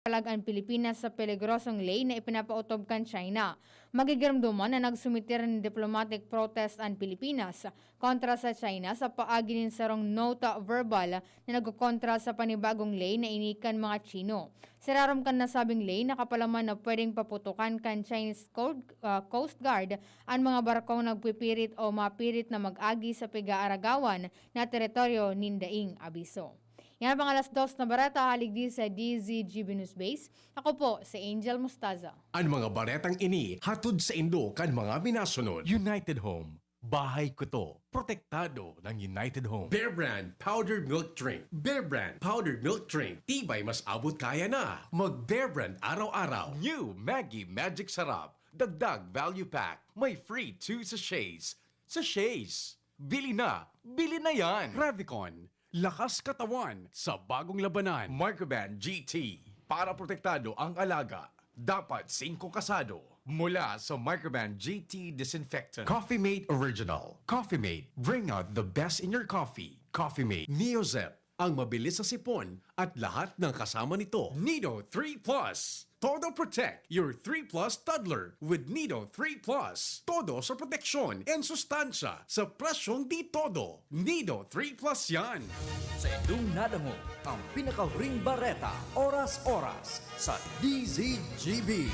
Palagan Pilipinas sa peligrosong lay na ipinapautob kan China. Magigiramduman na nagsumitir ng diplomatic protest ang Pilipinas kontra sa China sa paagi ng sarong nota verbal na nagkukontra sa panibagong lay na inikan mga Chino. Siraram kan nasabing lay na kapalaman na pwedeng paputukan kan Chinese Coast Guard ang mga barkong nagpipirit o mapirit na mag-agi sa piga-aragawan na teritoryo nindaing abiso. Yan ang alas 2 na barata, haligdi sa DZGB News Base. Ako po, si Angel Mustaza. Ang mga baretang ini, hatod sa Indo kan mga minasunod. United Home. Bahay ko to. Protektado ng United Home. Bear Brand Powdered Milk Drink. Bear Brand Powdered Milk Drink. Tibay mas abot kaya na. Mag Bear Brand araw-araw. New Maggie Magic Sarap. Dagdag Value Pack. May free 2 sachets. Sachets. Bili na yan. Revicon, lakas katawan sa bagong labanan. Microban GT. Para protektado ang alaga. Dapat 5 kasado. Mula sa Microban GT Disinfectant. Coffee Mate Original. Coffee Mate. Bring out the best in your coffee. Coffee Mate Neozep. Ang mabilis sa sipon at lahat ng kasama nito. Nido 3 Plus. Todo protect your 3 Plus toddler with Nido 3 Plus. Todo sa proteksyon and sustansya sa presyong di todo. Nido 3 Plus yan. Sa inyong nadango ang pinaka-ring bareta, oras-oras sa DZGB.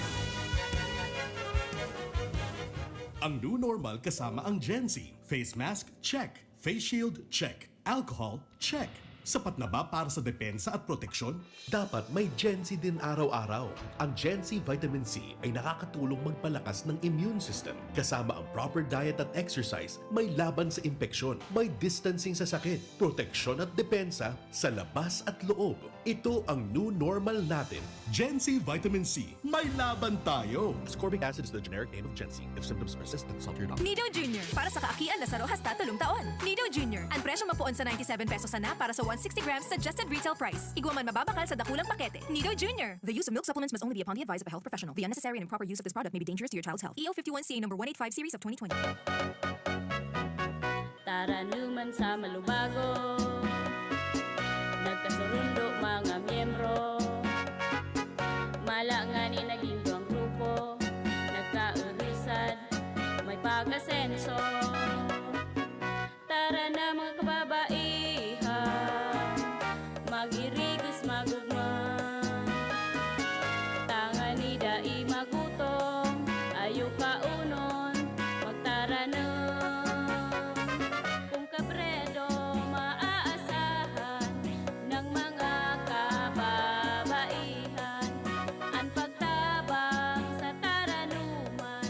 Ang new normal kasama ang Gen-Z. Face mask? Check. Face shield? Check. Alcohol? Check. Sapat na ba para sa depensa at proteksyon? Dapat may Gen-Z din araw-araw. Ang Gen-Z Vitamin C ay nakakatulong magpalakas ng immune system. Kasama ang proper diet at exercise, may laban sa impeksyon, may distancing sa sakit, proteksyon at depensa sa labas at loob. Ito ang new normal natin. Gen-Z Vitamin C. May laban tayo! Ascorbic acid is the generic name of Gen-Z. If symptoms persist, consult your doctor. Nido Jr. Para sa kaakian na saro hasta 3 taon. Nido Jr. Ang presyo mapuon sa 97 pesos sana para sa 160 grams suggested retail price. Iguaman mababakal sa dakulang pakete. Nido Jr. The use of milk supplements must only be upon the advice of a health professional. The unnecessary and improper use of this product may be dangerous to your child's health. EO 51CA number 185 series of 2020. Tara naman sa malubago, nagkasurundo mga miyembro. Malangani naging duwang grupo, nagkaurisan, may pag-asenso. Tara na mga kababaihan, mag-irigos magugma. Tangan ni dai magutong, ayaw kaunon, magtara na. Kung kabredo maaasahan ng mga kababaihan, ang pagtabang sa taranuman,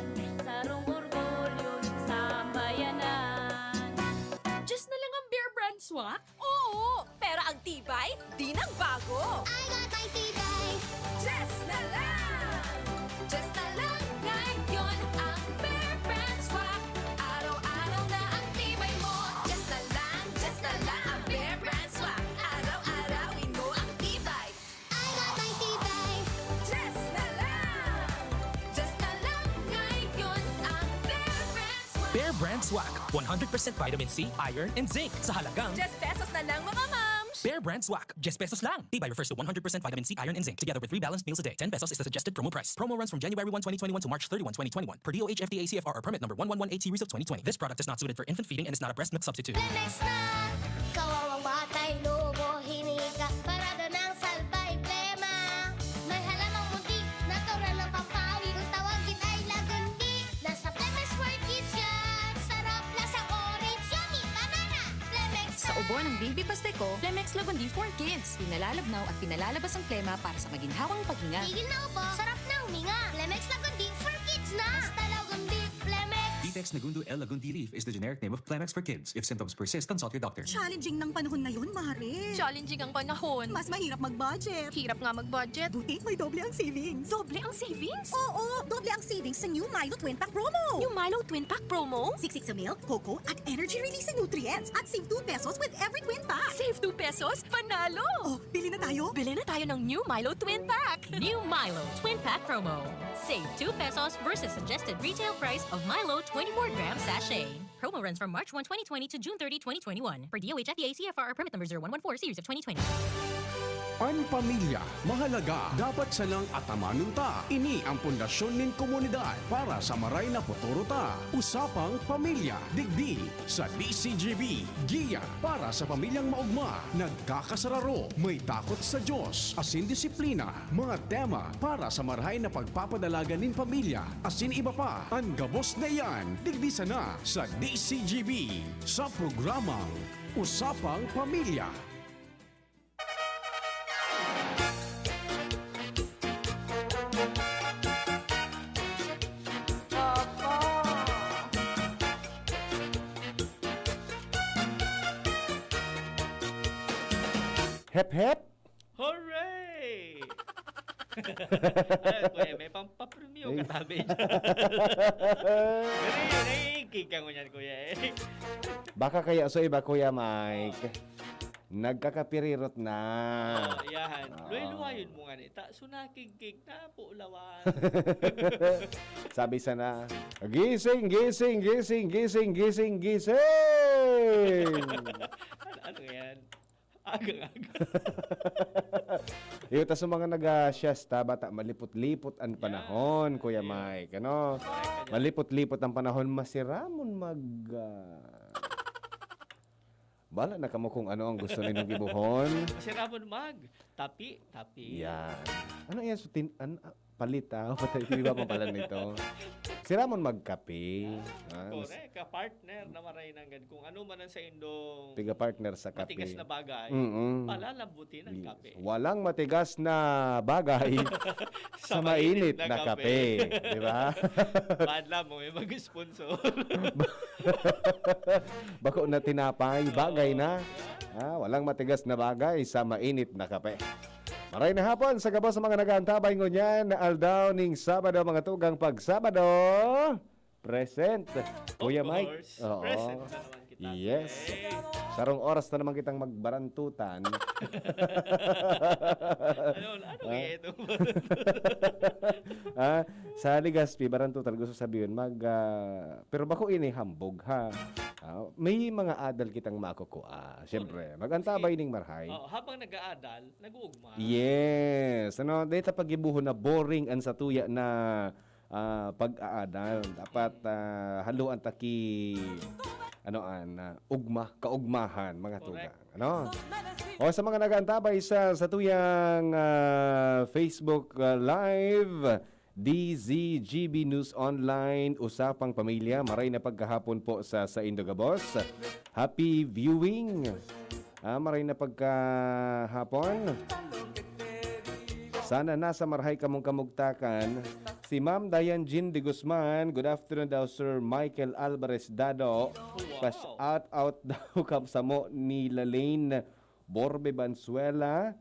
sarong orgulyo ng sambayanan. Just na lang ang Bear Brand swak? Oo! Pero ang tibay, di nagbago! I got my tibay. Just na lang! Just na lang ngayon ang Bear Brand swak. Araw-araw na ang tibay mo. Just na lang ang Bear Brand swak. Araw-arawin mo ang tibay. I got my tibay. Just na lang ngayon ang Bear Brand swak. Bear Brand Swag. 100% vitamin C, iron, and zinc sa halagang Just pesos na lang mga moms! Bear Brand Swag. Just pesos lang. Tibay refers to 100% vitamin C, iron, and zinc together with 3 balanced meals a day. 10 pesos is the suggested promo price. Promo runs from January 1, 2021 to March 31, 2021 per DOH FDA CFR or permit number 1118 series of 2020. This product is not suited for infant feeding and is not a breast milk substitute. Lemex na. Kawawang batay, lobo, hinika. Parada ng salbay, plema. May halamang muntik, natural ng pampawi. Kung tawagin ay lagundi. Nasa Lemex for kids yan. Sarap, lasang orange, yummy, banana. Lemex na. Sa ubo ng baby pasteko, Lemex Lagundi for Kids. Pinalalabnaw at pinalalabas ang plema para sa maginhawang paghinga. Tigil na upo, sarap na huminga. Lemex Lagundi for kids na. Basta Lagundi, Lemex. Vitex Nagundu L. Lagundi Leaf is the generic name of Clemex for kids. If symptoms persist, consult your doctor. Challenging ng panahon ngayon, Mare. Challenging ang panahon. Mas mahirap mag-budget. Hirap nga mag-budget. Buti may doble ang savings. Doble ang savings? Oo, doble ang savings sa new Milo Twin Pack promo. Yung Milo Twin Pack promo? Siksik sa milk, cocoa, at energy releasing nutrients. At save 2 pesos with every twin pack. Save 2 pesos? Panalo! Oh, bili na tayo? Bili na tayo ng new Milo Twin Pack. New Milo Twin Pack Promo. Save 2 pesos versus suggested retail price of Milo 24-gram sachet. Promo runs from March 1, 2020 to June 30, 2021 per DOH FDA CFR or permit number 0114 series of 2020. Ang pamilya, mahalaga, dapat salang atamanun ta. Ini ang pundasyon nin komunidad para sa maray na futuro ta. Usapang pamilya, digdi sa DCGB. Giya para sa pamilyang maugma, nagkakasararo, may takot sa Diyos, asin disiplina. Mga tema para sa marahay na pagpapadalaga nin pamilya, asin iba pa. Ang gabos na yan, digdi sana sa DCGB. Sa programang Usapang Pamilya. Hep hep. Hooray! Kuya, may pampapremyo katabi dyan. Ganun, naiingkig ka ngunyan, kuya eh. Baka kaya so iba Kuya Mike. Nagkakapirirot na. Yahan. Luay-luayon mo nga nita. Sunakig-kig na po ulawan. Sabi sana, gising, gising, gising, gising, gising, gising. Ano yan? Agang-agang. Ito sa mga nag-siesta, bata, malipot-lipot ang panahon, Kuya Mike. Ano? Malipot-lipot ang panahon, masiramon Bala na kamo kung ano ang gusto ninyong gibuhon. Masirapon mag. Tapi. Yan. Ano yan? So, palita. Patay, di ba pala nito? Siramon magkape. Correct. Ka-partner na maray nang kung ano man ang sa indong Piga-partner sa kape. matigas na bagay. Palalambutin ang kape. Walang matigas na bagay sa mainit na kape. Di ba? Badla mo, may mag-sponsor. Bako na tinapay, bagay na. Walang matigas na bagay sa mainit na kape. Maray na hapon sa gabos sa mga nag-aantabay ngunyan na aldaw ning Sabado, mga tugang pag-Sabado. Present. Kuya Mike. Oo. Present na naman kita. Yes. Sarong oras na naman kitang magbarantutan. Ano kaya ito? Sa Ligaspi, barantutan, gusto sabihin, pero bako ini hambog, ha? May mga adal kitang makukuha. Siyempre, magantabay ning marhay. Habang nag-aadal, nag-uugma. Yes. Dito pag-ibuho na boring ang satuya na pag-aadal. Dapat haluan taki kaugmahan, mga tugang. Ano? O sa mga nag-aantabay sa tuyang Facebook Live, DZGB News Online, Usapang Pamilya, maray na pagkahapon po sa Indogabos. Happy viewing. Maray na pagkahapon. Sana nasa marhay kamong kamugtakan. Si Ma'am Dayan Jean de Guzman. Good afternoon daw, Sir Michael Alvarez Dado. Pass out daw kapsamo ni Lalaine Borbe Bansuela,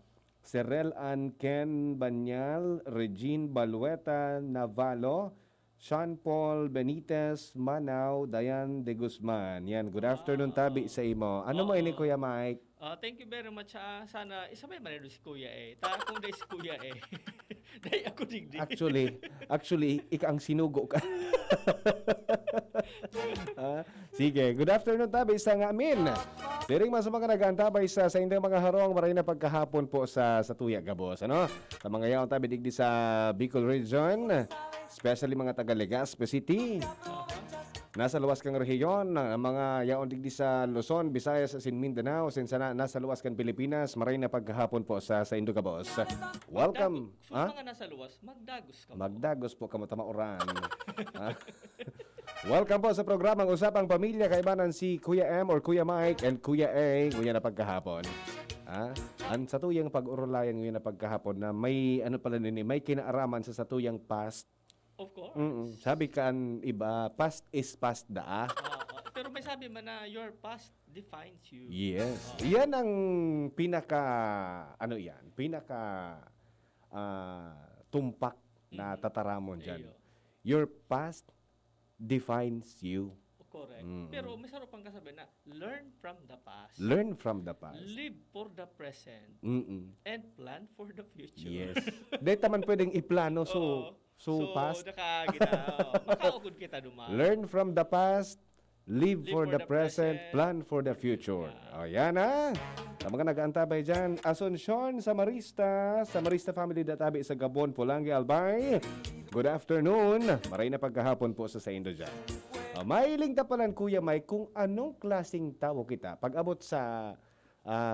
Serel Ann Ken Banyal, Regine Balueta Navalo, Sean Paul Benitez Manao, Dayan de Guzman. Yan, good afternoon tabi sa imo. Ano mo ini, Kuya Mike? Thank you very much. Sana isabay man si Kuya eh. Kung day si Kuya eh. Day ako digdig. Actually, ika ang sinugo ka. Sige, good afternoon tabi sa ngamin. Piring mas mga nag-aantabay sa indang mga harong, maray na pagkahapon po sa Tuya Gabos. Ano? Sa mga yaon tabi digdi sa Bicol Region, especially mga taga Legazpi City. Nasa luwas kang rehiyon, ang mga yaon digdi sa Luzon, Visayas, Asin Mindanao, sinsana nasa luwas kang Pilipinas, maray na pagkahapon po sa Indogabos. Welcome. So, mga nasa luwas, magdagos ka mo. Magdagos po kamo tamauran. Welcome po sa programang Usapang Pamilya, kaibanan si Kuya M or Kuya Mike and Kuya A, nguya na pagkahapon. Ang satuyang pag-urulayan nguya na pagkahapon na may may kinaaraman sa satuyang past. Of course. Sabi kan iba, past is past daa. Pero may sabi man na your past defines you. Yes. Yan ang pinaka tumpak na tataramon dyan. Your past defines you. Correct. Pero may sarap pang kasabi na learn from the past. Learn from the past. Live for the present. And plan for the future. Yes. Dahil man pwedeng iplano so past. Makaugod kita dumaan. Learn from the past, Live for the present, plan for the future. O, yan ha. Sa mga nag-aantabay dyan, Asuncion, Samarista Family Databi sa Gabon, Pulangi, Albay. Good afternoon. Maray na pagkahapon po sa Indo dyan. Mailing tapalan, Kuya Mike, kung anong klaseng tao kita pag abot sa,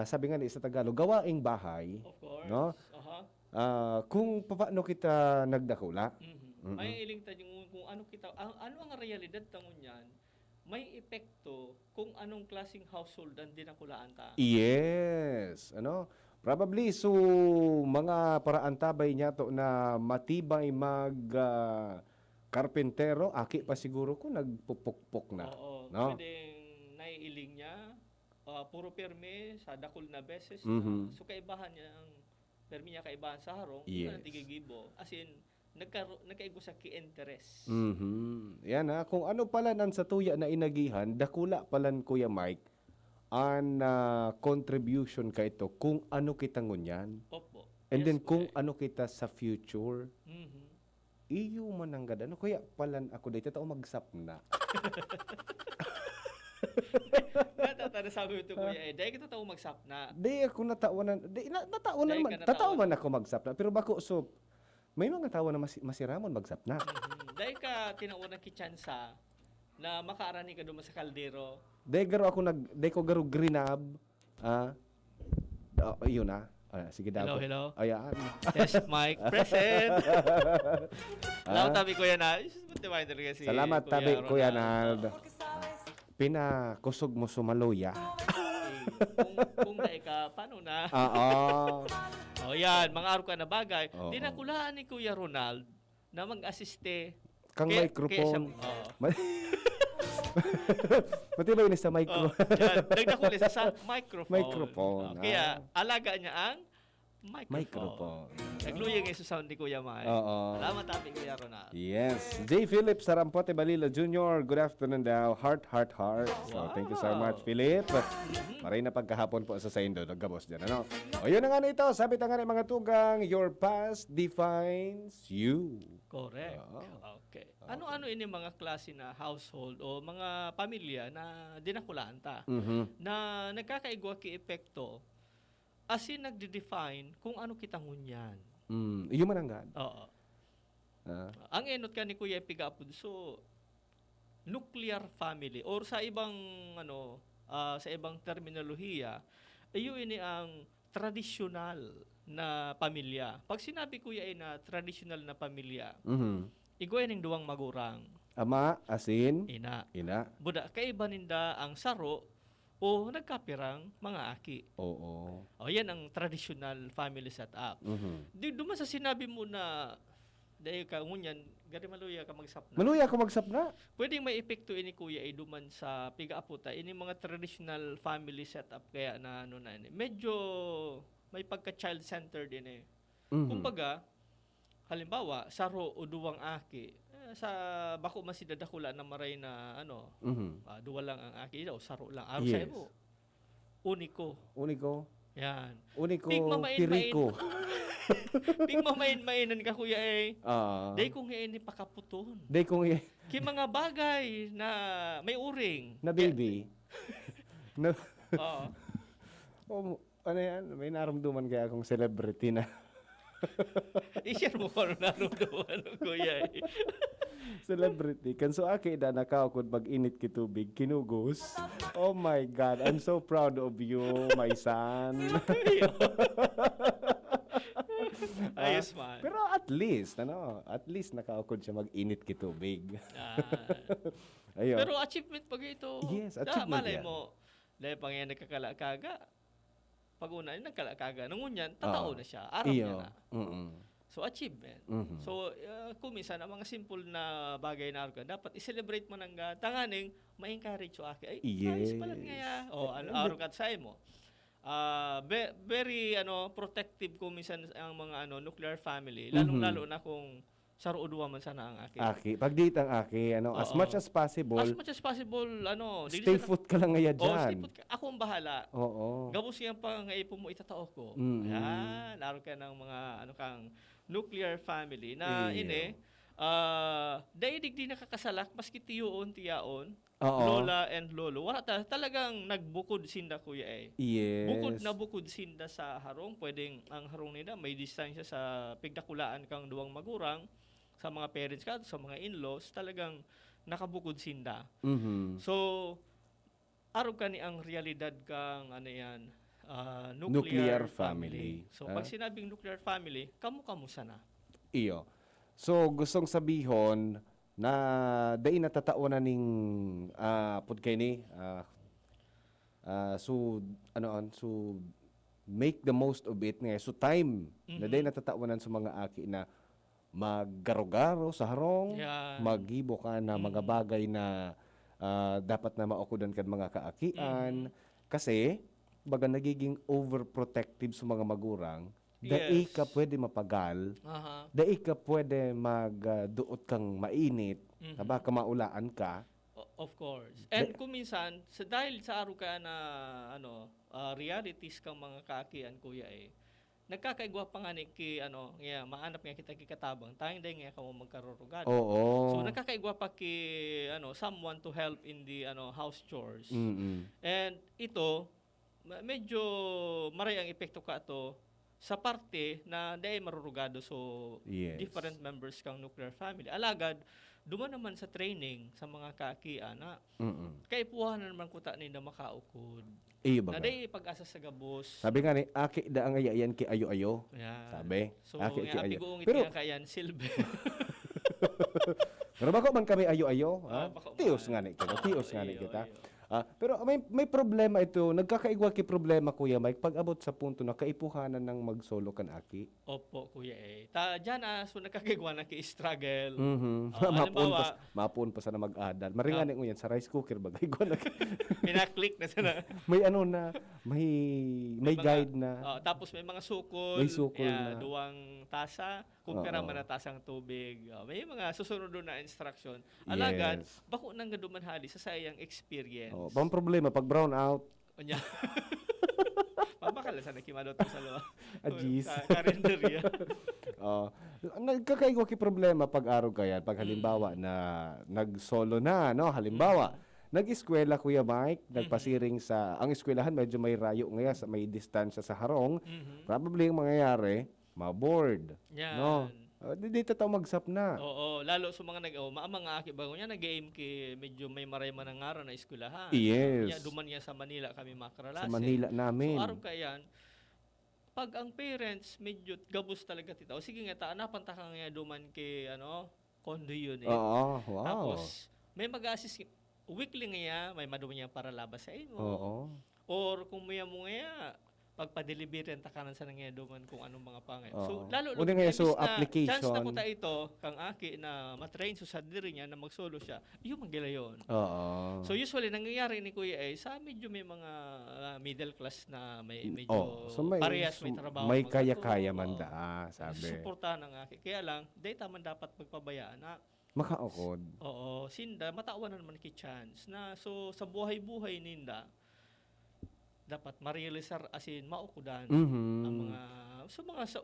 sabi nga sa Tagalog, gawaing bahay. Of course. No? Kung paano kita nagdakula. May iling tayo kung ano kita, ano ang realidad tangon yan, may epekto kung anong klaseng household ang dinakulaan ta. Yes. Probably, so, mga paraantabay niya to na matibay karpentero, aki pa siguro ko nagpupukpok na. Oo. No? Pwedeng naiiling niya, puro perme sa dakol na beses. So, kaibahan niya ang perme niya kaibahan sa harong, Yes. na tigigibo. As in, nagkaigo sa ki-interest. Yan ha. Kung ano pala nan sa tuya na inagihan, dakula palan Kuya Mike, an contribution ka ito kung ano kita ngunyan. Opo. And Yes, then kung kuya. ano kita sa future. Iyo man ang gada. Kuya, palan ako dito tao magsapna. Natatana sabi ito kuya dahil kita tayo magsapna. Di ako natawanan. Natawanan Dahil man. ka Tatawan ako magsapna. Pero bako, so, may mga tawa na masiramon magsapna. Dahil ka tinawanan kitsansa na makaarani ka duman sa kaldero. Dahil garo ako dahil ko garo grinab. Yun na. Sige daw. Hello. Ayan. Test mic present. Salamat tabi kuya na. Salamat tabi Kuya Nald. Pinakusog mo sumaloya. Kung dahil ka, paano na? Oo. O yan, mga araw ka na bagay. Oo. Dinakulaan ni Kuya Ronald na mag-asiste. Kang microphone. Oo. Matibay na sa micro. Nagdakuli sa microphone. Microphone. Kaya alaga niya ang Microphone. Nagluyang yung sound ni Kuya Mike. Oo. Salamat tabi Kuya Ronald. Yes. J. Philip Sarampote Balila Jr. Good afternoon daw. Heart. So, thank you so much, Philip. Maray na pagkahapon po sa Saindo. Nagabos dyan, ano? O, yun na nga na ito. Sabi ta nga mga tugang, your past defines you. Correct. Okay. Ano-ano ini mga klase na household o mga pamilya na dinakulaan ta na nagkakaigwa ki epekto as in nagde-define kung ano kita ngunyan. Iyo man ang gad. Oo. Ang enot ka ni Kuya Pigapod, so nuclear family or sa ibang sa ibang terminolohiya, iyo ini ang traditional na pamilya. Pag sinabi Kuya na traditional na pamilya, igwa ning duwang magurang. Ama, asin, ina. Buda, kaiba ninda ang saro o nagkapirang mga aki. Oo. O yan ang traditional family setup. Di duman sa sinabi mo na dahil ka ngunyan, gari maluya ka magsapna. Maluya ka magsapna? Pwedeng may epekto ini Kuya duman sa piga-aputa. Ini mga traditional family setup kaya na medyo may pagka-child-centered din Kumbaga, halimbawa, saro o duwang aki, sa bako masidadakula na maray na duwa lang ang aki daw, saro lang. Aro sa iyo. Uniko. Yan. Uniko, Pigmamain-main. piriko. Pigmamain-mainan ka Kuya Day kung ngayon ni pakaputon. Day kung Ki mga bagay na may uring. Na baby. No. Oo. Ano yan? May naramdaman kaya akong celebrity na. I-share mo kung ano naramdaman Kuya Celebrity. Kanso aki da nakaw kung mag-init ki tubig, kinugos. Oh my God, I'm so proud of you, my son. Ayos man. Pero at least nakaukod siya mag-init ki tubig. Ayun. Pero achievement pag ito. Yes, achievement malay yan. mo, dahil pang yan nagkakalakaga, pag una yung nagkalakaga, nangunyan, tatao na siya. Araw niya na. So, achievement. So, kung minsan, ang mga simple na bagay na araw dapat i-celebrate mo nang tanganing, ma-encourage yung aki. Ay, ayos pala ngaya. O, araw ka sa mo. Very protective kung minsan ang mga nuclear family. Lalong-lalo na kung saruudwa man sana ang aki. Pagditang aki, as much as possible. As much as possible, stay put ka lang ngaya dyan. Stay put ka. Ako ang bahala. Oo. Gabos yan pa ngaipo mo itatao ko. Laro ka ng mga kang nuclear family na Dahil di nakakasalak, maski tiyoon, tiyaon, Oo. lola and lolo, wala talagang nagbukod sinda kuya eh. Yes. Bukod sinda sa harong, pwedeng ang harong nila may distansya sa pigdakulaan kang duwang magurang, sa mga parents ka, sa mga in-laws, talagang nakabukod sinda. Mhm. So, araw ka ni ang realidad kang ano yan, Nuclear family. So, pag sinabing nuclear family, kamu sana. Iyo. So gustong sabihon na dai natatawanan ning pud kay ni so make the most of it nga so time na dai natatawanan sa mga aki na maggaro-garo sa harong, Yan. maggibo ka na mga bagay na dapat na maokudan kad mga kaakian kasi baga nagiging overprotective sa mga magurang. Dai ka pwede mapagal, dai ka pwede magduot kang mainit, baka maulaan ka. Of course. And kung minsan, dahil sa araw ka na realities kang mga kaakian kuya eh, nagkakaigwa pa nga ni maanap nga kita kikatabang, tayong dahil nga ka mo magkarorogado. Oo. So nagkakaigwa pa someone to help in the house chores. And ito, medyo maray ang epekto ka to sa parte na dahil marurugado so different members kang nuclear family. Alagad, duman naman sa training sa mga kaakian na kaipuhan na naman kuta ni na makaukod. Iyo Na ba? dahil pag-asa sa gabos. Sabi nga ni, aki da ang ayayan ki ayo-ayo. Yan. Sabi, So, aki ki nga ayo. piguong Pero, iti kayan silbi. pero bako man kami ayo-ayo, bako tios nga ni kita, tios nga ni kita. Pero may problema ito, nagkakaigwa ki problema Kuya Mike pag abot sa punto na kaipuhanan ng magsolo kan aki. Opo, kuya eh. Diyan so nakakigwa na ki-struggle. Mapun pa sa na mag-adal. Maringan ko yan sa rice cooker bagay ko na. Pinaklik na sana. May may guide na. Tapos may mga sukol. May sukol na. Duwang tasa. Kumpara man na tasang tubig. May mga susunod doon na instruction. Alagad, bako nang gaduman hali sa sayang experience. Pang problema pag brown out. Onya. Mabakala sa nakimadot sa luwa. Ajis. Karinderya. Nagkakaigwa ki problema pag araw kaya pag halimbawa na nag-solo na, no? Halimbawa, nag-eskwela Kuya Mike, nagpasiring sa ang eskwelahan medyo may rayo ngayon, may distansya sa harong. Probably ang mangyayari, ma-board. Yan. No? Dito tayo magsap na. Oo, lalo sa mga maamang aki bago niya nag-aim ki medyo may maray man ang araw na eskwelahan. Yes. Duman niya sa Manila kami makaralase. Sa Manila namin. So araw kayan, pag ang parents medyo gabos talaga tita. O sige nga ta anapan ta nga duman ki condo yun eh. Oo, wow. Tapos may mag-assist weekly nga may madumi niya para labas sa imo. Oo. Or kung may mo nga pagpa-delivery ang takanan sa nangyaduman kung anong mga pangay. So, Oo. lalo Una nga, so, na application. chance na puta ito, kang aki na matrain so sa diri niya na mag-solo siya, yung magila yun. Oo. So, usually, nangyayari ni Kuya ay sa medyo may mga middle class na may medyo so parehas may trabaho. may kaya-kaya man sabi. Suportahan ng aki. Kaya lang, data man dapat pagpabayaan na Makaukod. oo, sinda, matawan na naman ki chance na so sa buhay-buhay ninda, dapat ma-realisar asin maukudan ang mga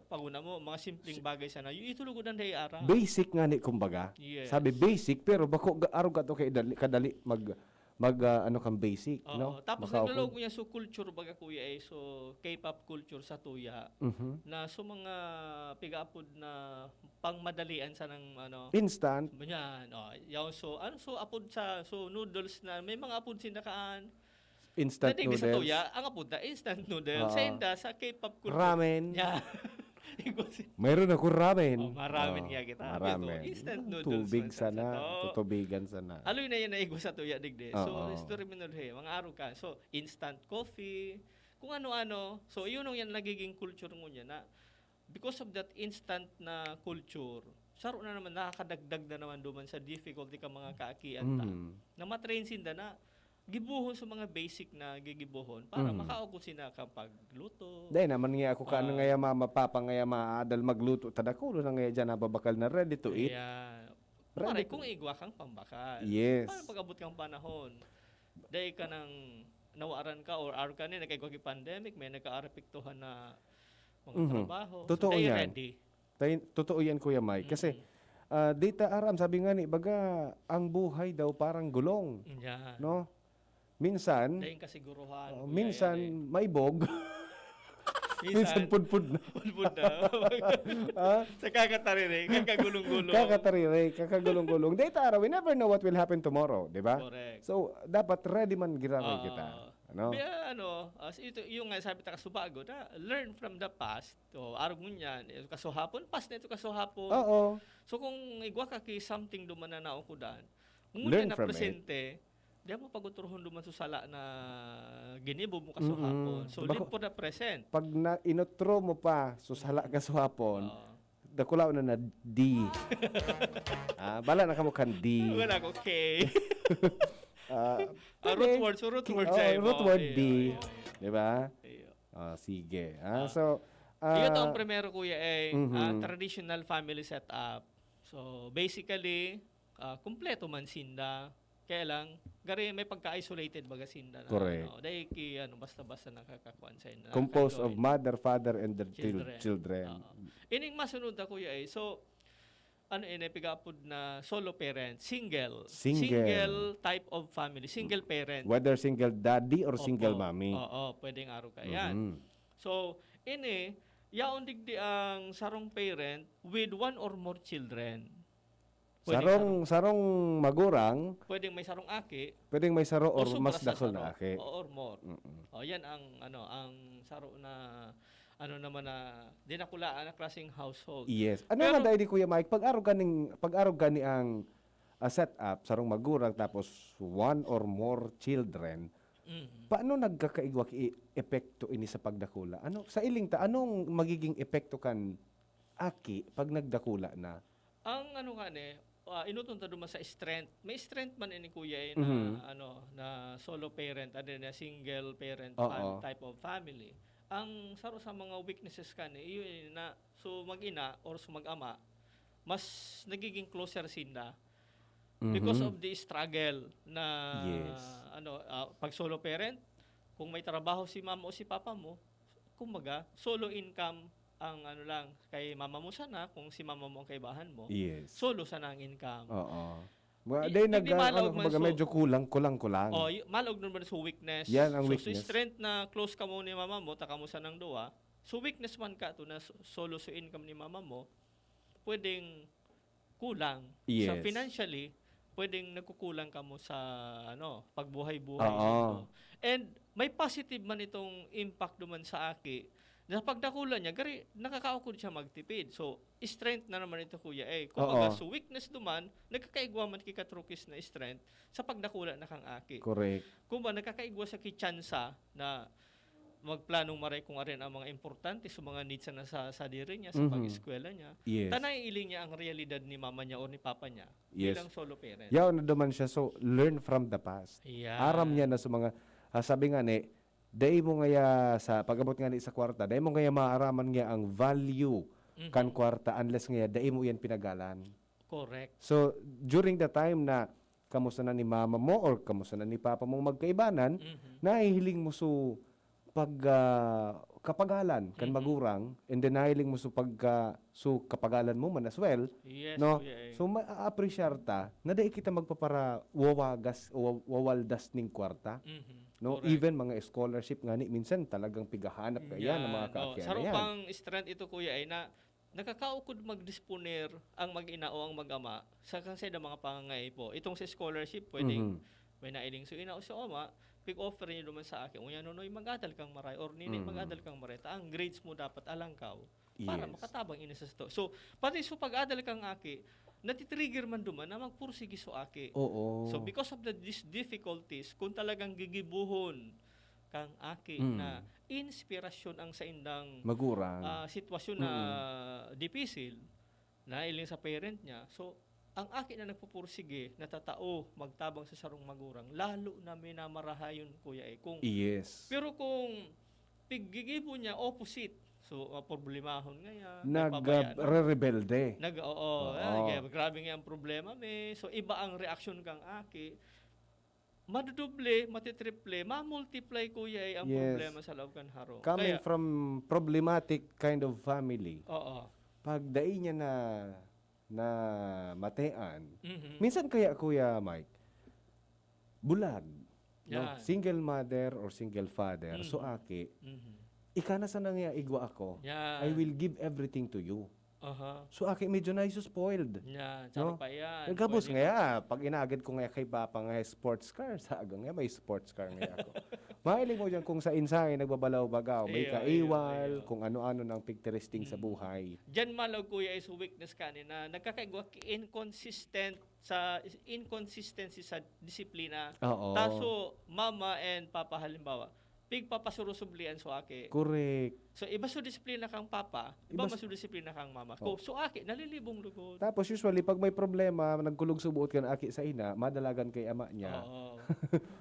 paguna mo, mga simpleng bagay sana. Yung itulugodan day ara. Basic nga ni kumbaga. Yes. Sabi basic pero bako araw ka to kay kadali mag kang basic, no? Tapos naglalog niya so culture baga kuya so K-pop culture sa tuya na so mga pigaapod na pangmadalian sa ng instant. Yan, yaw so apod sa noodles na may mga apod sindakaan. Instant noodles. Sa tuya, ang apunta, instant noodles. Sa inda, sa K-pop culture. Ramen. Yeah. Mayroon ako ramen. Maramen nga kita. Ramen. Instant noodles. Tubig sana. Tutubigan sana. Aloy na yan na igo sa tuya, digde. So, story minod mga araw ka. So, instant coffee. Kung ano-ano. So, yun yan nagiging culture mo niya na because of that instant na culture, saro na naman, nakakadagdag na naman duman sa difficulty ka mga kaakian ta. Na matrain sinda na gibuhon sa mga basic na gigibuhon para makaugod sina kapag luto. Dahil naman nga ako kaano nga mama papa nga maadal magluto tadakulo na nga dyan nababakal na ready to eat. Yeah. Pare, kung igwa kang pambakal. Yes. Paano pag-abot kang panahon? Dahil ka nang nawaran ka or araw ka na nagkaigwa ki pandemic, may nagka-arapektuhan na mga trabaho. Totoo so, yan. Ready. Totoo yan Kuya Mike. Kasi Dita Aram, sabi nga ni, baga, ang buhay daw parang gulong. Yan. No? Minsan, Dahil kasiguruhan. kuya, minsan yan eh. maibog. Minsan pudpud na. Pudpud na. Sa kakatarire, kakagulong-gulong. Kakagulong-gulong. Dita Aram, we never know what will happen tomorrow, di ba? Correct. So, dapat ready man giraray kita. Ano? Kaya ito, yung nga sabi ta kasubago na learn from the past. So, arog mo niyan. Kasuhapon, past na ito kasuhapon. Oo. So, kung igwa ka ki something duman na naukudan, Learn ngunit na from presente, di mo paguturhon duman sa sala na ginibo mo kasuhapon. So, live for the present. Pag inotro mo pa, susala ka sa hapon, dakulaw na D. Bala na ka mo kan D. Wala ko K. Pwede. Root word root word D. Di ba? Sige. So, ito ang primero kuya ay traditional family setup. So, basically, kumpleto man sinda. Kaya lang, gari may pagka-isolated baga sinda. Correct. Dahil basta-basta nakakakuan sa inyo. Composed of mother, father, and their children. Ining masunod na kuya ay, so, pigapod na solo parent, single type of family, single parent. Whether single daddy or single mommy. Oo, pwedeng araw ka yan. So, yaon digdi ang sarong parent with one or more children. Sarong magurang, pwedeng may sarong aki, pwedeng may saro or o mas sobra sa dakol saro, na aki. or more. Yan ang saro na naman na dinakulaan na klaseng household. Yes. Ano nga dahil di Kuya Mike, pag-arog gani ang setup sarong magurang tapos one or more children, paano nagkakaigwa epekto ini sa pagdakula? Sa iling ta, anong magiging epekto kan aki pag nagdakula na? Ang inutunta duman sa strength. May strength man ini kuya na solo parent na single parent type of family. Ang saro sa mga weaknesses iyon na so mag-ina or so mag-ama mas nagiging closer sinda because of the struggle na pag solo parent, kung may trabaho si mama o si papa mo, kumbaga solo income ang kay mama mo sana, kung si mama mo ang kaibahan mo, solo sana ang income. Oo. Medyo kulang. Malog naman sa weakness. Yan ang weakness. So, strength na close ka mo ni mama mo, taka mo sa nang duwa, so weakness man ka to na solo sa income ni mama mo, pwedeng kulang. So, financially, pwedeng nagkukulang ka mo sa pagbuhay-buhay. And may positive man itong impact duman sa aki. Na pagdakulan niya, nakakaukod siya magtipid. So, strength na naman ito kuya. Kung so weakness duman, nagkakaigwa man kikatrukis na strength sa pagdakulan na kang aki. Correct. Kung ba, nagkakaigwa sa kitsansa na magplanong maray kung arin ang mga importante sa mga needs na sa diri niya, sa pag-eskwela niya. Tanay iling niya ang realidad ni mama niya o ni papa niya bilang solo parent. Yaw na duman siya. So, learn from the past. Aram niya na sa mga, sabi nga dahil mo nga sa pag-abot nga sa kwarta, dahil mo nga maaraman nga ang value kan kwarta unless nga dahil mo yan pinagalan. Correct. So, during the time na kamusta na ni mama mo or kamusta na ni papa mo magkaibanan, nahihiling mo so kapagalan kan magurang, and then nahihiling mo so kapagalan mo man as well. Yes, no? So, ma-appreciate ta na dahil kita magpapara wawaldas ning kwarta. No, correct. Even mga scholarship nga minsan talagang pigahanap kaya ng mga kaakyan. Sarong pang strength ito kuya ay na nakakaukod magdisponer ang mag-ina o ang mag-ama sa kansay ng mga pangangay po. Itong sa scholarship pwedeng may nailing so ina o sa ama, pig-offer niyo naman sa akin. Unya nonoy mag-adal kang maray or nini mag-adal kang maray. Ang grades mo dapat alangkaw para makatabang ini sa sto. So pati so pag-adal kang aki, natitrigger man duman na magpursige so aki. So because of these difficulties, kung talagang gigibuhon kang aki na inspirasyon ang sa indang magurang sitwasyon na dipisil na iling sa parent niya, so ang aki na nagpupursige, natatao, magtabang sa sarong magurang, lalo na minamarahayon kuya kung pero kung piggigibo niya opposite, so, problemahon ngayon. Nag-rebelde. Grabe nga ang problema, So, iba ang reaksyon kang aki. Maduduble, matitriple, ma-multiply kuya ang problema sa loob kan haro. Coming from problematic kind of family. Oo. Pag dai niya na na matean. Mhm. Minsan kaya, Kuya Mike, bulag. No? Yan. Single mother or single father. So, aki, ikana sa nangya igwa ako. Yan. I will give everything to you. Aha. So, aki, medyo na spoiled. Yan, No? tsaka pa yan. Nagkabos Pwede nga, pag inagad ko nga kay Papa nga sports car, sa agang nga may sports car nga ako. Mahilig mo dyan kung sa insay, nagbabalaw-bagaw, may Iyo, kaiwal, iyo. kung ano-ano ng picturesting sa buhay. Diyan malaw kuya is weakness kanina. Nagkakaigwa inconsistency sa disiplina. Oo. Taso mama and papa halimbawa, pig papasurusublian so aki. Correct. So iba so disiplina kang papa, iba maso disiplina kang mama. Oh. So aki nalilibong lugod. Tapos usually, pag may problema, nagkulog subuot ka na aki sa ina, madalagan kay ama niya. Oo.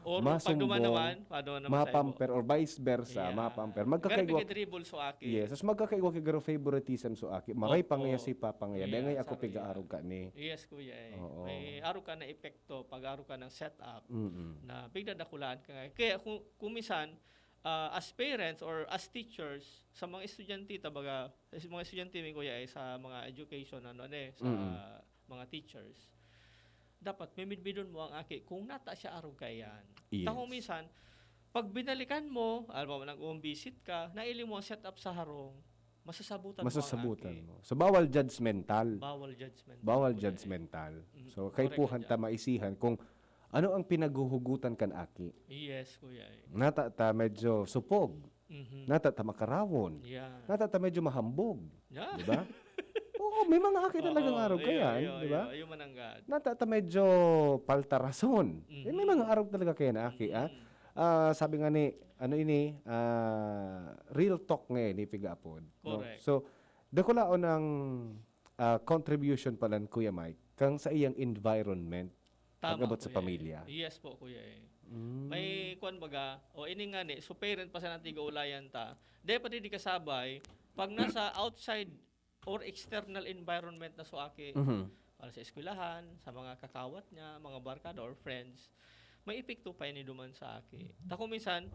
Or pag duman naman, mapamper, or vice versa, mapamper. Magkakaigwa. dribble so aki. Yes, tapos magkakaigwa kay garo favoritism so aki. Maray Opo. pangaya si Papa ngaya. Dahil ngay ako sorry, piga-arog ka ni. Yes, kuya. Oo. May aro ka na epekto pag aro ka ng setup Mm-mm. na bigdadakulaan ka nga. Kaya kung minsan, as parents or as teachers, sa mga estudyante, tabaga, sa mga estudyante, may kuya, sa mga education, sa mga teachers, dapat mimidbidon mo ang aki kung nata siya araw kayan. Yes. Tako minsan, pag binalikan mo, alam mo, nag-visit ka, naili mo ang setup sa harong, masasabutan mo. So, bawal judgmental. Bawal judgmental. Bawal judgmental. So, kay correct puhan ta maisihan kung ano ang pinaghuhugutan kan aki. Yes, kuya. Natata medyo supog. Natata makarawon. Yeah. Natata medyo mahambog. Yeah. Di ba? Oo, may mga aki talagang araw kaya. Di ba? Ayaw mananggad. Natata medyo paltarason. May mga araw talaga kaya na aki. Sabi nga ni, real talk nga ni Pigapod. No? Correct. So, dakulaon ng contribution pala ni Kuya Mike kang sa iyang environment. Pagabot sa kuya. pamilya. Yes po, kuya. May kuan baga, ini nga ni, so parent pa sa natin gaulayan ta, dapat di kasabay, pag nasa outside or external environment na so aki, para sa eskwelahan, sa mga kakawat niya, mga barkada or friends, may epekto pa ni duman sa aki. Tako minsan,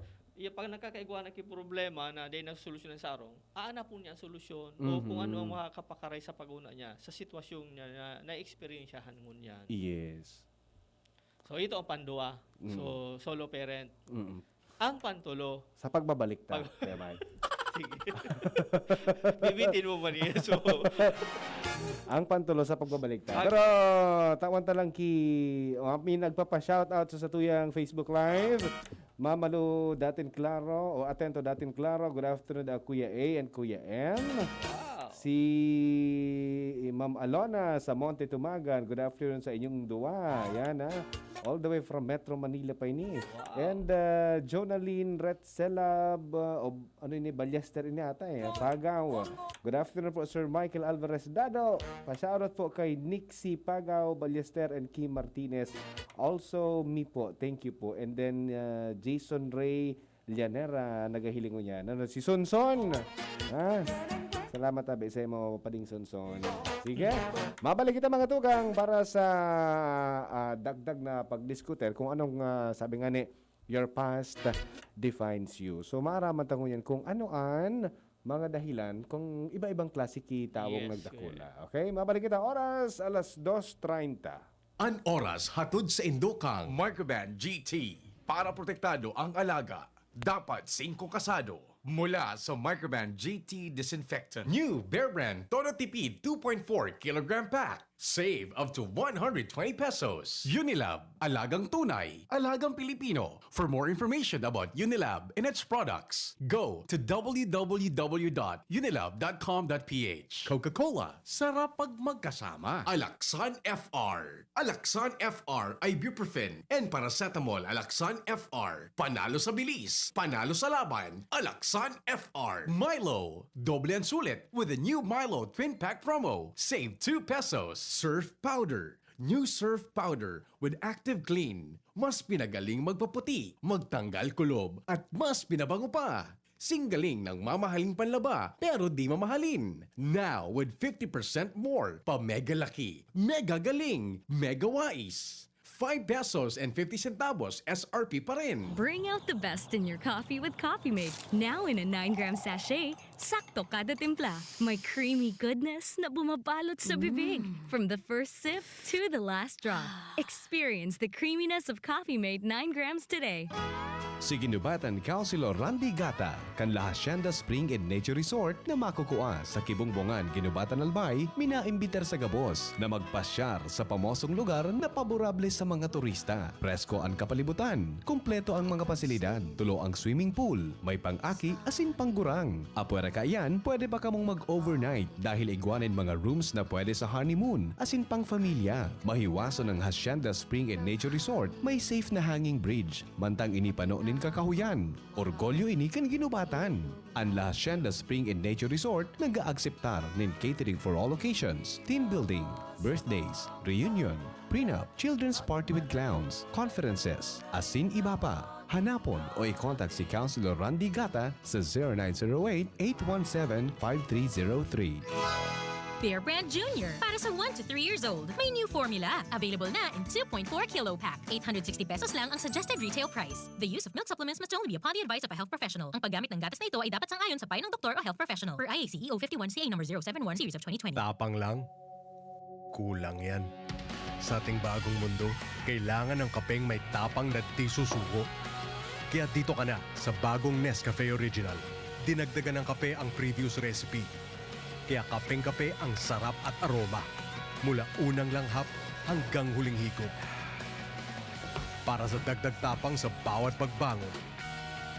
pag nakakaigwa na problema na day nagsolusyonan sa arong, aana po niya ang solusyon o kung ano ang makakapakaray sa paguna niya sa sitwasyon niya na experiensyahan mo niyan. Yes. So ito ang panduwa. So solo parent. Mm-mm. Ang pantulo. Sa pagbabalik ta, Kuya Mike. Sige. Bibitin mo ba niya? So, ang pantulo sa pagbabalik ta. Pero tawan ta lang may nagpapa-shoutout sa tuyang Facebook Live. Mamalu Datin Claro o Atento Datin Claro. Good afternoon Kuya A and Kuya M. Si Ma'am Alona sa Monte Tumagan. Good afternoon sa inyong duwa. Yan all the way from Metro Manila pa ini. And Jonaline Retzelab Ballester ini ata Pagaw. Good afternoon po Sir Michael Alvarez Dado. Pa-shoutout po kay Nixie Pagaw, Ballester and Kim Martinez. Also me po. Thank you po. And then Jason Ray Llanera nagahiling ko niya. Si Sonson. Salamat tabi sa mo pading Sonson. Sige. Mabalik kita mga tugang para sa dagdag na pagdiskuter kung anong sabi nga ni your past defines you. So maaraman tango yan kung anoan mga dahilan kung iba-ibang klase kitawong nagdakula. Okay? Mabalik kita oras alas 2:30. An oras hatod sa Indokang Microban GT para protektado ang alaga. Dapat 5 kasado mula sa Microban GT Disinfectant. New Bear Brand Todo Tipid 2.4 kilogram pack. Save up to 120 pesos. Unilab, alagang tunay, alagang Pilipino. For more information about Unilab and its products, go to www.unilab.com.ph. Coca-Cola, sarap pag magkasama. Alaxan FR. Alaxan FR ibuprofen and paracetamol. Alaxan FR. Panalo sa bilis, panalo sa laban. Alaxan FR. Milo, doble ang sulit with the new Milo Twin Pack promo. Save 2 pesos. Surf Powder. New Surf Powder with Active Clean. Mas pinagaling magpaputi, magtanggal kulob, at mas pinabango pa. Singgaling ng mamahaling panlaba, pero di mamahalin. Now with 50% more, pa mega laki, mega galing, mega wise. 5 pesos and 50 centavos SRP pa rin. Bring out the best in your coffee with Coffee Mate. Now in a 9-gram sachet, Sakto kada timpla. May creamy goodness na bumabalot sa bibig. From the first sip to the last drop. Experience the creaminess of Coffee Mate 9 grams today. Si ginubatan Councilor Randy Gata, kan La Hacienda Spring and Nature Resort na makukuha sa Kibungbongan, Ginubatan Albay, minaimbitar sa Gabos na magpasyar sa pamosong lugar na paborable sa mga turista. Presko ang kapalibutan, kumpleto ang mga pasilidad, tulo ang swimming pool, may pang-aki asin panggurang. Apwera ka yan, pwede pa kamong mag-overnight dahil iguanin mga rooms na pwede sa honeymoon asin pang familia. Mahiwaso ng Hacienda Spring and Nature Resort, may safe na hanging bridge, mantang inipano nin kakahuyan. Orgolyo ini kan ginubatan. Ang La Hacienda Spring and Nature Resort nag-aakseptar nin catering for all occasions, team building, birthdays, reunion, prenup, children's party with clowns, conferences, asin iba pa. Hanapon o i-contact si Councilor Randy Gata sa 0908-817-5303. Bear Brand Junior. Para sa 1 to 3 years old, may new formula. Available na in 2.4 kilo pack. 860 pesos lang ang suggested retail price. The use of milk supplements must only be upon the advice of a health professional. Ang paggamit ng gatas na ito ay dapat sang-ayon sa payo ng doktor o health professional. Per IACEO 51CA number 071 series of 2020. Tapang lang? Kulang yan. Sa ating bagong mundo, kailangan ng kapeng may tapang na di susuko. Kaya dito ka na sa bagong Nescafe Original. Dinagdagan ng kape ang previous recipe. Kaya kapeng-kape ang sarap at aroma. Mula unang langhap hanggang huling higop. Para sa dagdag tapang sa bawat pagbangon,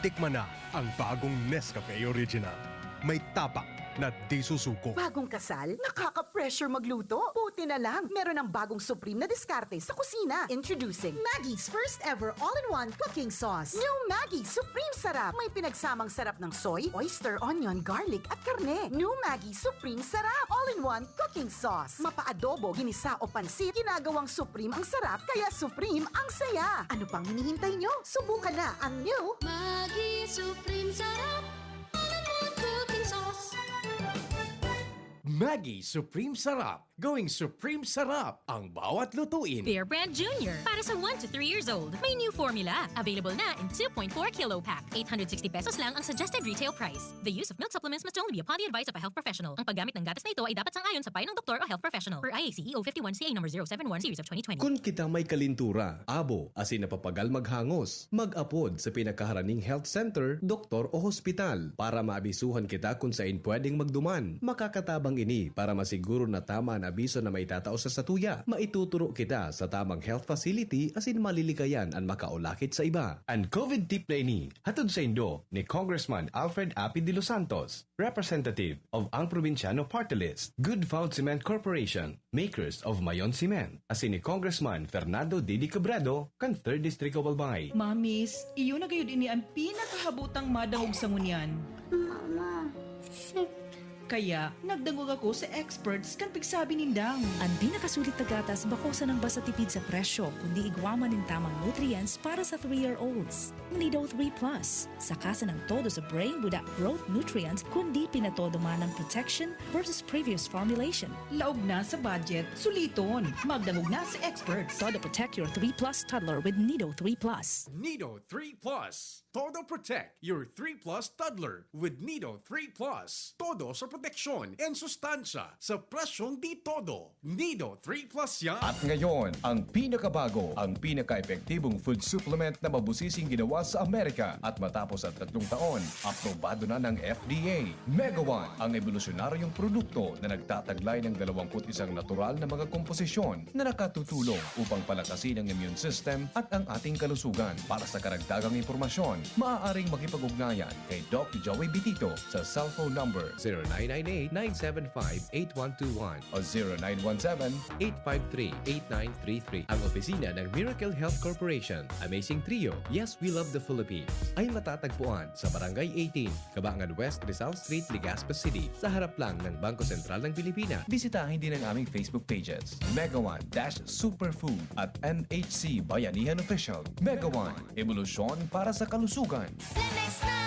tikman na ang bagong Nescafe Original. May tapak na di susuko. Bagong kasal? Nakaka-pressure magluto? Buti na lang, meron ng bagong Supreme na diskarte sa kusina. Introducing Maggie's first ever all-in-one cooking sauce. New Maggie Supreme Sarap. May pinagsamang sarap ng soy, oyster, onion, garlic at karne. New Maggie Supreme Sarap. All-in-one cooking sauce. Mapa-adobo, ginisa o pansit, ginagawang Supreme ang sarap, kaya Supreme ang saya. Ano pang hinihintay nyo? Subukan na ang new Maggie Supreme Sarap. All-in-one cooking sauce. Maggie Supreme Sarap. Going Supreme Sarap ang bawat lutuin. Bear Brand Junior. Para sa 1 to 3 years old, may new formula. Available na in 2.4 kilo pack. 860 pesos lang ang suggested retail price. The use of milk supplements must only be upon the advice of a health professional. Ang paggamit ng gatas na ito ay dapat sang-ayon sa payo ng doktor o health professional. Per IACEO 51CA number 071 series of 2020. Kung kita may kalintura, abo, asin napapagal maghangos, mag-apod sa pinakaharaning health center, doktor o hospital para maabisuhan kita kung saan pwedeng magduman. Makakatabang ini para masiguro na tama na abiso na may tatao sa satuya. Maituturo kita sa tamang health facility asin malilikayan ang makaulakit sa iba. Ang COVID tip na ini, hatod sa Indo ni Congressman Alfred Api de los Santos, representative of ang Provinciano Party List, Good Found Cement Corporation, makers of Mayon Cement, asin ni Congressman Fernando Didi Cabrado, kan 3rd District of Albay. Mamis, iyo na gayud ini ang pinakahabutang madangog sa ngunyan. Mama, Kaya, nagdangog ako sa experts kan pigsabi nindang. Ang pinakasulit na gatas bakosa ng basta tipid sa presyo, kundi igwaman ng tamang nutrients para sa 3-year-olds. Nido 3 Plus, sakasa ng todo sa brain budak growth nutrients, kundi pinatodo man ng protection versus previous formulation. Laog na sa budget, suliton. Magdangog na sa experts. Todo protect your 3 Plus toddler with Nido 3 Plus. Nido 3 Plus. Todo protect your 3 Plus toddler with Nido 3 Plus. Todo sa proteksyon and sustansya sa presyong di todo. Nido 3 Plus yan. At ngayon, ang pinakabago, ang pinaka-epektibong food supplement na mabusising ginawa sa Amerika at matapos ang 3 taon, aprobado na ng FDA. Mega One, ang evolusyonaryong produkto na nagtataglay ng 21 natural na mga komposisyon na nakatutulong upang palakasin ang immune system at ang ating kalusugan. Para sa karagdagang impormasyon, maaaring makipag-ugnayan kay Dr. Joey Bitito sa cellphone number 0998-975-8121 o 0917-853-8933. Ang opisina ng Miracle Health Corporation, Amazing Trio, Yes, We Love the Philippines, ay matatagpuan sa Barangay 18, Kabangan West, Rizal Street, Legazpi City, sa harap lang ng Bangko Sentral ng Pilipinas. Bisitahin din ang aming Facebook pages, Mega One-Superfood at MHC Bayanihan Official. Mega One, evolusyon para sa kalusugan. Lemex na!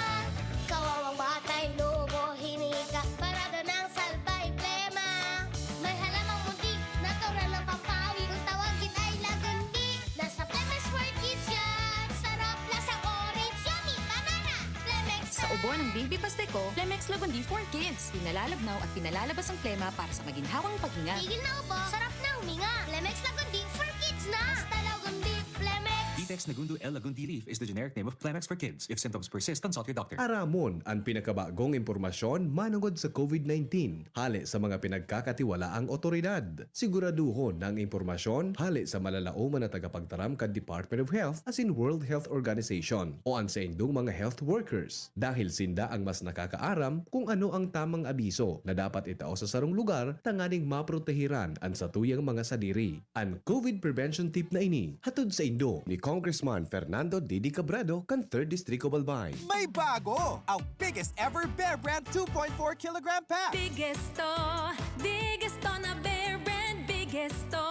Kawawang batay, lumo, hinika, parada ng salbay, plema. May halamang muntik, natural ng pampawi, kung tawagin ay lagundi. Nasa Lemex Workies yan, sarap lasang orange, yummy, banana. Lemex na! Sa sabor ng Big B Pasteco, Plemex Lagundi for Kids. Pinalalabnaw at pinalalabas ang plema para sa maginhawang paghinga. Tigil na upo, sarap na huminga. Plemex Lagundi for kids na. Basta Lagundi, Plemex. Vitex Nagundo L. Lagundi Leaf is the generic name of Plemex for kids. If symptoms persist, consult your doctor. Aramon ang pinakabagong impormasyon manungod sa COVID-19 hali sa mga pinagkakatiwalaang otoridad. Siguraduhon ng impormasyon hali sa malalauman na tagapagtaram kad Department of Health as in World Health Organization o ang sa indong mga health workers dahil sinda ang mas nakakaaram kung ano ang tamang abiso na dapat itao sa sarong lugar tanganing maprotehiran ang satuyang mga sadiri. Ang COVID prevention tip na ini hatod sa indo ni Congressman Fernando Didi Cabredo kan 3rd District of Albay. May bago! Ang biggest ever Bear Brand 2.4 kilogram pack! Biggest to na Bear Brand, biggest to.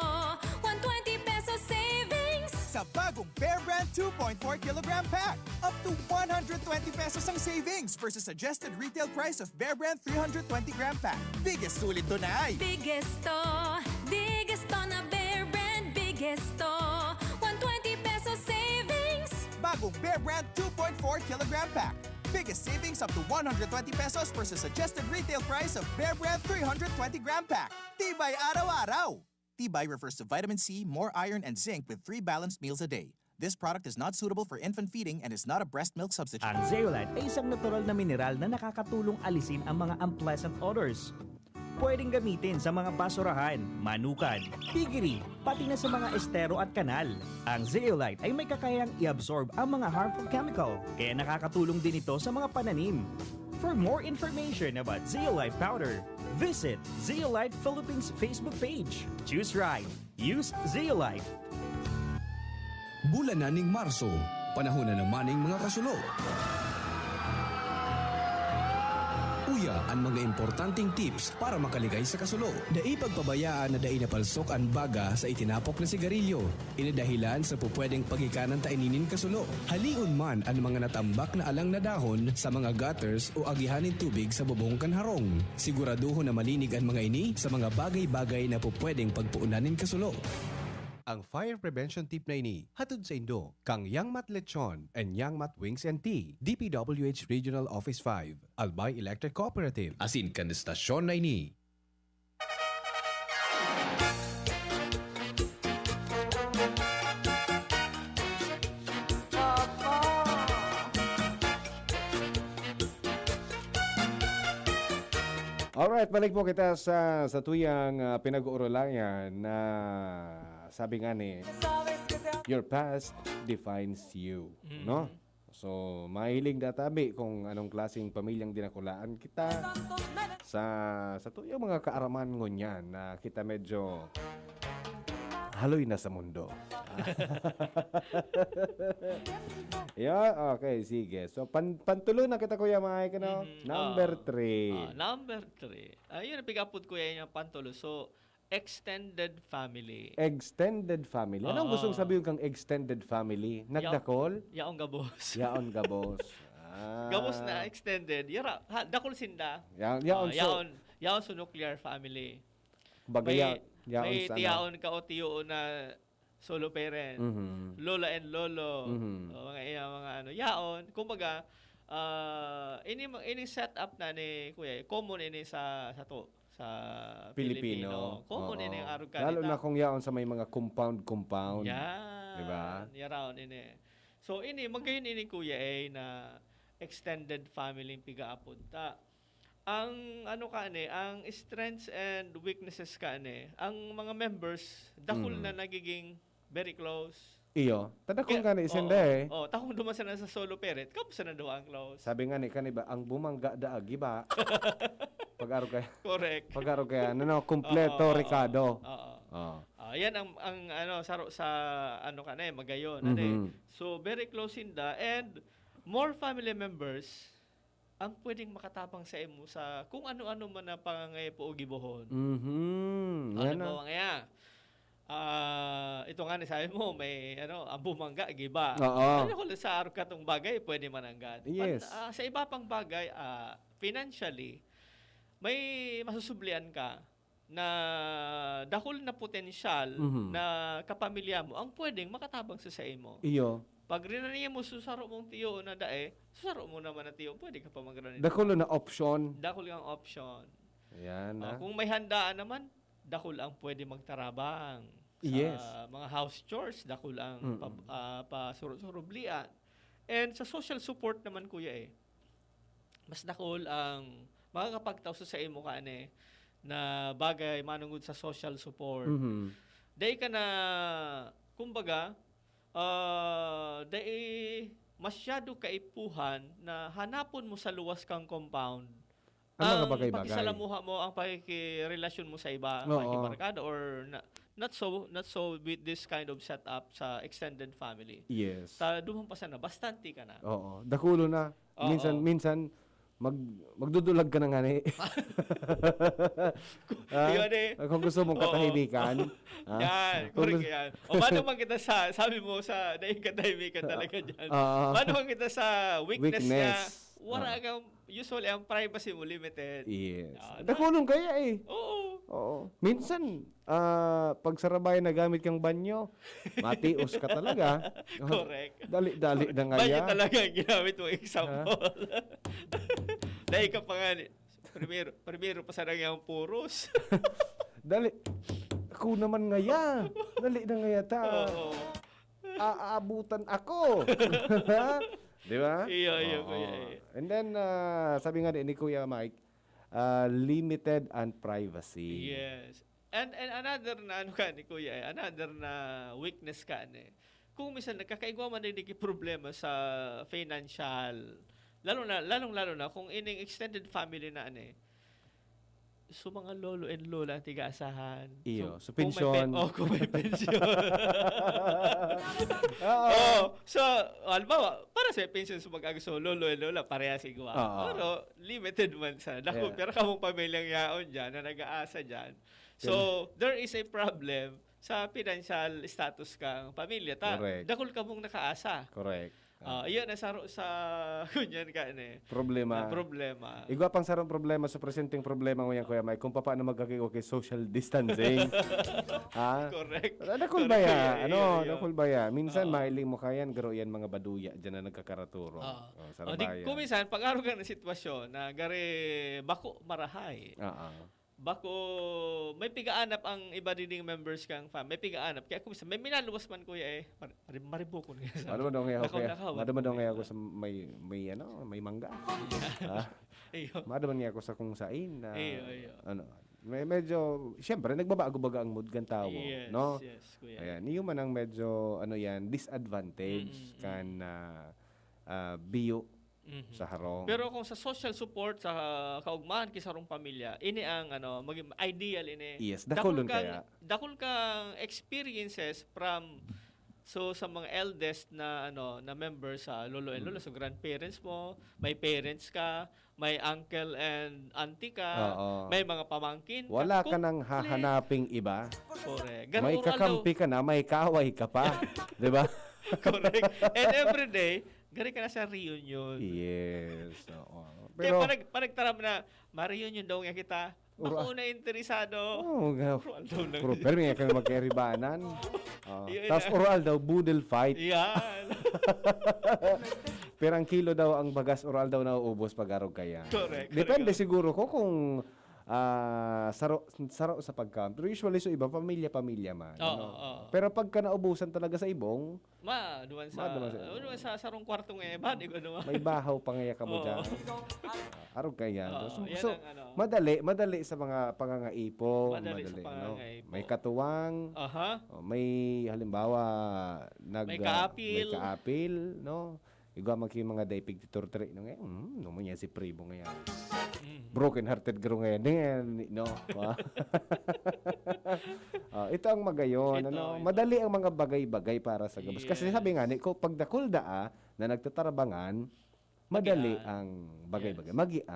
120 pesos savings! Sa bagong Bear Brand 2.4 kilogram pack, up to 120 pesos ang savings versus suggested retail price of Bear Brand 320 gram pack. Biggest sulit doon ay! Biggest to na Bear Brand, biggest to. 120 pesos savings! Bagong Bear Brand 2.4 kilogram pack. Biggest savings up to 120 pesos versus suggested retail price of Bear Brand 320 gram pack. Tibay araw-araw! Tibay refers to vitamin C, more iron, and zinc with 3 balanced meals a day. This product is not suitable for infant feeding and is not a breast milk substitute. Ang zeolite ay isang natural na mineral na nakakatulong alisin ang mga unpleasant odors. Pwedeng gamitin sa mga basurahan, manukan, piggery, pati na sa mga estero at kanal. Ang zeolite ay may kakayang i-absorb ang mga harmful chemical, kaya nakakatulong din ito sa mga pananim. For more information about zeolite powder, visit Zeolite Philippines Facebook page. Choose right. Use zeolite. Bulan na ning Marso, panahon na naman ng mga kasulo. Uya ang mga importanteng tips para makaligay sa kasulo. Dai pagpabayaan na dai napalsok ang baga sa itinapok na sigarilyo. Inadahilan sa pupwedeng pagikanan ta ininin kasulo. Halion man ang mga natambak na alang na dahon sa mga gutters o agihanin tubig sa bubong kanharong. Siguraduho na malinig ang mga ini sa mga bagay-bagay na pupwedeng pagpuunanin kasulo. Ang fire prevention tip na ini hatod sa Indo kang Yangmat Lechon and Yangmat Wings and Tea, DPWH Regional Office 5, Albay Electric Cooperative. Asin kan stasyon na ini. Alright, balik po kita sa tuyang pinag-uuralan na sabi nga ni, your past defines you, no? So, mahilig databi kung anong klaseng pamilyang dinakulaan kita sa tuyang mga kaaraman ngunyan na kita medyo haloy na sa mundo. Yeah, okay, sige. So, pantulo na kita, Kuya Mike, no? Number 3. Number 3. Ayun, napigapod ko yan yung pantulo. So, extended family. Extended family. Anong gustong sabihin kang extended family? Nagdakol? Yaong gabos. Yaon gabos. Gabos na extended. Yara, dakol sinda. Yaon sa nuclear family. Bagay may tiyaon ka o tiyo na solo parent. Lola and lolo. Mga ano. Yaon. Kumbaga, ini setup na ni Kuya, common ini sa Pilipino. Common ini ang arog ka. Lalo na kung yaon sa may mga compound. Yan. Diba? Yaraon ini. So ini, magayon ini Kuya na extended family pigaapod ta. Ang ano ka ang strengths and weaknesses ka ang mga members dakol na nagiging very close. Iyo, tadakon ka ni isenda eh. Takong duman na sa solo parent, kapos na daw ang close. Sabi nga ni kaniba, ang bumangga daagi ba? Pag-aro kaya. Correct. Pag-aro kaya, kompleto Ricardo. Yan ang ano sa ano ka magayon So very close inda and more family members ang pwedeng makatabang sa imo sa kung ano-ano man na pangangay po o gibohon. Yan na. Ito nga ni sabi mo, may ang bumangga, giba. Ano ko sa araw katong bagay, pwede mananggad. Yes. Sa iba pang bagay, financially, may masusublian ka na dakol na potensyal na kapamilya mo ang pwedeng makatabang sa imo. Iyo. Pag rinaniya mo susaro mong tiyo na dae, susaro mo naman na tiyo, pwede ka pa magrani. Dakulo na option. Dakol ang option. Ayan. Kung may handaan naman, dakol ang pwede magtarabang. Sa Yes. mga house chores, dakol ang pasuro-surublian. And sa social support naman, kuya mas dakol ang makakapagtaw sa imo ka na bagay manungod sa social support. Dahil ka na, kumbaga, dahil masyado kaipuhan na hanapon mo sa luwas kang compound Ang mga bagay-bagay. pakisalamuha mo, ang pakikirelasyon mo sa iba, Oo. pakikibarkada, or not so with this kind of setup sa extended family. Yes. Dumampasan na, bastante ka na. Oo. Dakulo na. Oo. Minsan magdudulag ka na nga ni. Yun Kung gusto mong katahimikan. Yan, Kung correct yan. O paano man kita sabi mo sa daing katahimikan talaga dyan. Paano man kita sa weakness niya, wala kang, usually ang privacy mo limited. Yes. Dakulong kaya Oo. Oo. Minsan, pag sa rabay na gamit kang banyo, matios ka talaga. Correct. Dali na nga Banyo yan. talaga ang ginamit mong example. Dahil ka pa nga, primero pa sa nangyang puros. Dali. Ako naman ngaya. Dali na ngaya ta. Oo. Aabutan ako. Di ba? Iyo, Oo. kuya. And then, sabi nga din ni Kuya Mike, limited and privacy. Yes. And another na ano ka ni kuya, another na weakness ka kung minsan nagkakaigwa man din problema sa financial, lalong na kung ining extended family na so mga lolo and lola ang tiga-asahan. Iyo, so kung pensyon. kung may pensyon. So, halimbawa, para sa pension sa mag-agusto, lolo and lola, parehas igwa. Oo. Pero, limited man sa. Yeah. Pero kamong pamilyang yaon dyan, na nag-aasa dyan. So, there is a problem sa financial status kang pamilya. Correct. Dakol ka mong nakaasa. Correct. Iyon, nasaro sa kunyan ka Problema. problema. Igwa pang sarong problema sa presenteng problema mo yan, Kuya Mike, kung paano magkakawa kay social distancing. Ha? Correct. Nakul ba ya? Iyo. Nakul ba ya? Minsan, mahiling mo kayan, garo yan mga baduya dyan na nagkakaraturo. Sa rabayan. Kung minsan, pag-araw ka ng sitwasyon na gari bako marahay, bako may pigaanap ang iba ding members kang fam. May pigaanap. Kaya kung minsan, may minaluwas man kuya maribukon nga. Ano daw ngayon ako? Nakaw. Madama daw ngayon ako sa may mangga. Madama niya ako sa kung sain na medyo siyempre nagbabago-baga ang mood kan tao, Yes, no? yes, kuya. Ayan, niyo man ang medyo disadvantage kan biyo sa harong. Pero kung sa social support sa kaugmahan kisarong pamilya, ini ang maging ideal ini. Yes, dakulon kaya. Dakol kang experiences from sa mga eldest na na members sa lolo and lola, so grandparents mo, may parents ka, may uncle and auntie ka, may mga pamangkin. Wala ka nang hahanaping iba. Correct. May kakampi ka na, may kaway ka pa. 'Di ba? Correct. And every day, gari ka na sa reunion. Yes. Oo. Pero Pero panagtaram na, ma-reunion daw nga kita. Ako na interesado. pero may kang magkeribanan. Yun Tapos na. oral daw, budel fight. Yan. Pero ang kilo daw, ang bagas oral daw nauubos pag araw kaya. Correct. Depende siguro ko kung saro sa pagkamp. Pero usually so iba, pamilya-pamilya man. Pero pagka naubusan talaga sa ibong, duman sa sarong kwarto nga ba, di ko may bahaw pa ngaya ka mo dyan. Araw kaya. Yan So, ang madali sa mga pangangaipo. Madali sa pangangaipo. May katuwang. May halimbawa, may kaapil. May kaapil, no? Igwa magki mga daypig titurtre no ngayon. No mo niya si Pribo ngayon. Broken hearted garo ngayon, no? Ito ang magayon, madali ang mga bagay-bagay para sa gabos. Kasi sabi nga ni ko pag dakol daa na nagtatarabangan, madali ang bagay-bagay. Magian.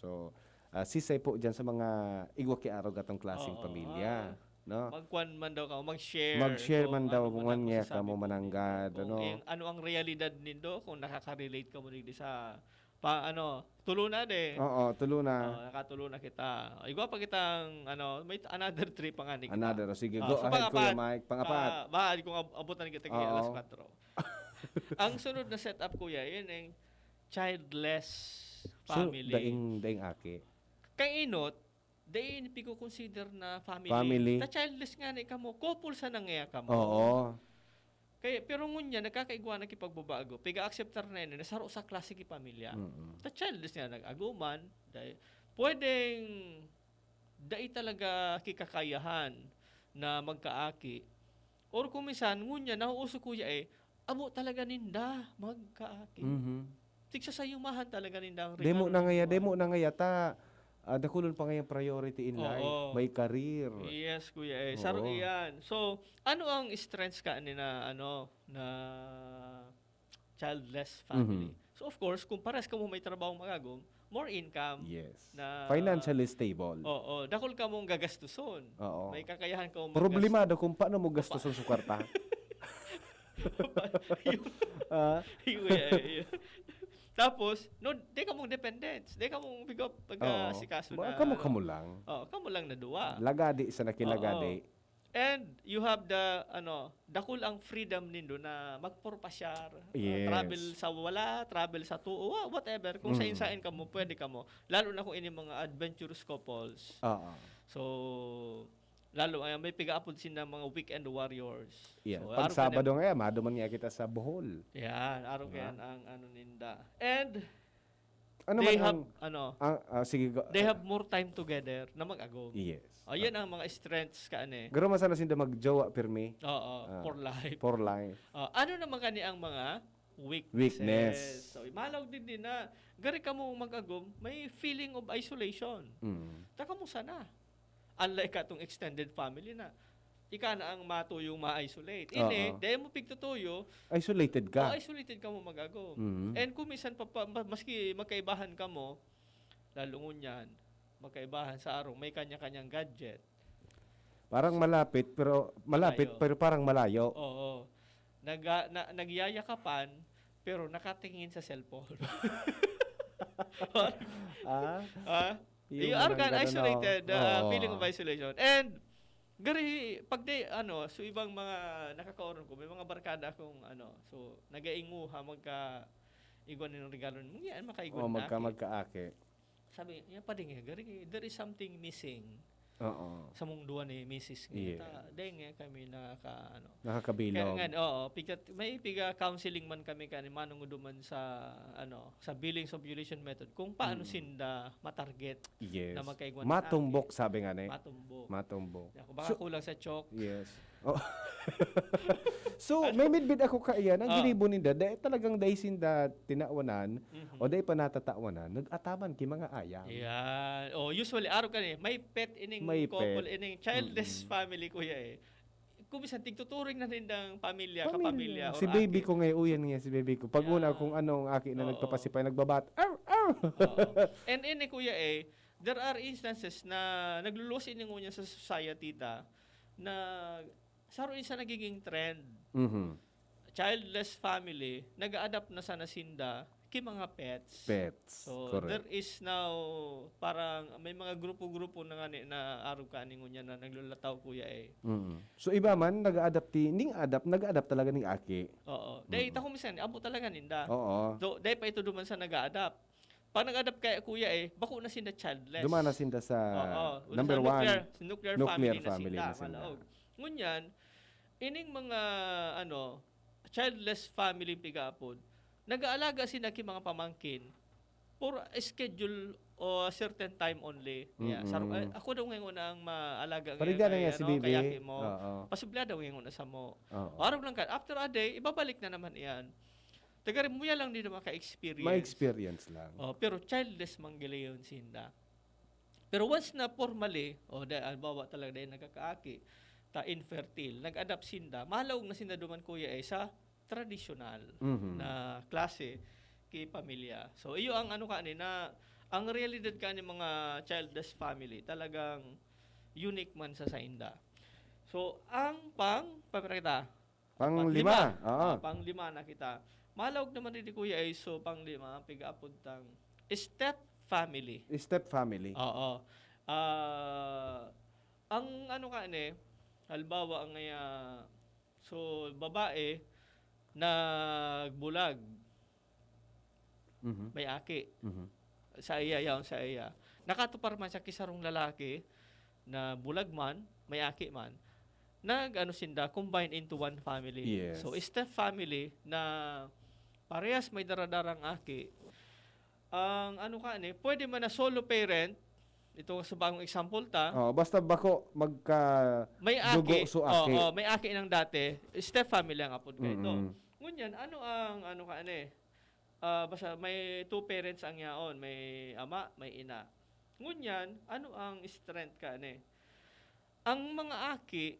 So, sisay po diyan sa mga igwa ki araw gatong klaseng pamilya. No? Magkuan man daw ka, mag-share. Mag-share man daw kung ano niya ka mo mananggad. Ano ang realidad nindo, kung nakaka-relate ka mo sa tulo na de. Oo, tulo na. Nakatulo na kita. Igwa pa kitang may another 3 pa nga ni kita. Another. Sige, Oh, go so ahead, Kuya pang-apat. Mike. Pang-apat. Ba, di ko abutan kita kay Oo. alas 4. Ang sunod na setup, kuya, yun ang childless family. So, daing aki. Kay inot, daing pigo consider na family. Family. Ta childless nga na kamo, couple sa nangya kamo. Oo. Kaya pero ngunya nagkakaigwa na kipagbabago. Piga acceptor na yun, nasaro sa klase ki pamilya. Ta childless nga nag-aguman, dahil pwedeng dai talaga kikakayahan na magkaaki. Or kung minsan, ngunya, nauuso kuya abo talaga ninda magkaaki. Tigsa sa yumahan talaga ninda ang Demo na ngaya ta. Dakulon pa ngayang priority in life. May career. Yes, kuya. Saro Oo. iyan. So, ano ang strengths ka ni na childless family? So, of course, kung pares ka mo may trabaho magagom, more income. Yes. Na, Financially stable. Oo. Dakol ka mong gagastuson. Oo. May kakayahan ka mong Problemado kung paano mo gastusin sa kwarta. Tapos, di ka mong dependents. Di ka mong pag-sikaso na. Kamo lang. Kamo lang na duwa. Lagadi sa nakilagadi. And you have dakul ang freedom nindo na magpurpasyar. Yes. Travel sa wala, travel sa tuo, whatever. Kung sain-sain ka mo, pwede ka mo. Lalo na kung ini mga adventurous couples. So, lalo ay may piga-apod sila mga weekend warriors. Yeah. So, Pag Sabado nga, maduman nga kita sa Bohol. Yan, araw kaya ang ninda. And Ano they have sige, they have more time together na mag-agom. Yes. Yan ang mga strengths ka ani. Garo masana sinda magjowa pirmi. For life. For life. Ano naman kani ang mga Weakness. So, malawag din na gari ka mo mag-agom, may feeling of isolation. Taka mo sana. Unlike katong extended family na. Ika na ang matuyong ma-isolate. Ini, dahil mo pigtutuyo, isolated ka. Isolated ka mo mag-agom. And kung minsan maski magkaibahan ka mo, lalungon yan, magkaibahan sa araw, may kanya-kanyang gadget. Parang malapit pero parang malayo. Oo. Nagyayakapan pero nakatingin sa cellphone. You are isolated, feeling of isolation. And gari pag so ibang mga nakakauron ko, may mga barkada akong so nagainguha magka igwan ng regalo mo yan makaigwan na. Magkaaki. Sabi niya pa din gari there is something missing. Sa mong duwa ni Mrs. Yeah. Dahil nga kami Nakakabilog. Kaya nga, may counseling man kami kani manong duman sa sa Billings Ovulation Method kung paano sinda matarget Yes. na magkaigwan. Matumbok sabi nga ni. Matumbok. Ako baka kulang sa chok. Yes. So, may midbid ako kaiyan. Ang ginibo ninda, talagang dahil sinda tinawanan o dahil pa natatawanan, nag-ataman ki mga ayang. Yeah. Usually, araw ka may pet ining couple, ining childless family kuya Kung bisan, tigtuturing na rin ng pamilya, kapamilya. Si baby ko ngayon, uyan nga si baby ko. Pag una, kung anong aki na nagpapasipay, nagbabat, And ini kuya there are instances na naglulus ining unya sa society na saroin sa nagiging trend. Childless family, nag-adapt na sana sinda ki mga pets. So, correct. there is now, parang may mga grupo-grupo na nga na araw ka niya na naglulataw kuya So, iba man, nag-adapt talaga ning aki. Oo. Dahil ito kumisan, abo talaga ninda. Oo. So, dahil pa ito duman sa nag-adapt. Pag nag-adapt kaya kuya bako na sinda childless. Dumana sinda sa number nuclear family na sinda. Ngunyan, ining mga childless family pigapod, nag-aalaga sila ki mga pamangkin for a schedule o a certain time only. Ako daw ngayon ang maalaga Pariga na nga si Bibi. Kayaki mo. Pasibla daw ngayon na sa mo. Araw lang ka. After a day, ibabalik na naman iyan. Tagarin mo lang din na maka-experience. May experience lang. Pero childless manggili yun sinda. Pero once na formally, albawa talaga dahil nagkakaaki, infertile, nag-adapt sinda, malawag na sinda duman kuya sa traditional na klase ki pamilya. So iyo ang na ang realidad ka ni mga childless family talagang unique man sa sainda. So ang pamilya Pang-lima. Oo. Pang-lima na kita. Malawag naman rin kuya ay so pang-lima pigaapod tang step family. Step family. Oo. Ang ano ka halimbawa ang so babae nagbulag. May aki. Sa iya. Nakatupar man sa kisarong lalaki na bulag man, may aki man, sinda, combine into one family. Yes. So, step family na parehas may daradarang aki. Ang pwede man na solo parent, ito sa bagong example Basta bako may dugo aki. so aki. May aki ng dati, step family ang apod ka ito. Ngunyan, basta may two parents ang yaon, may ama, may ina. Ngunyan, ano ang strength ka Ang mga aki,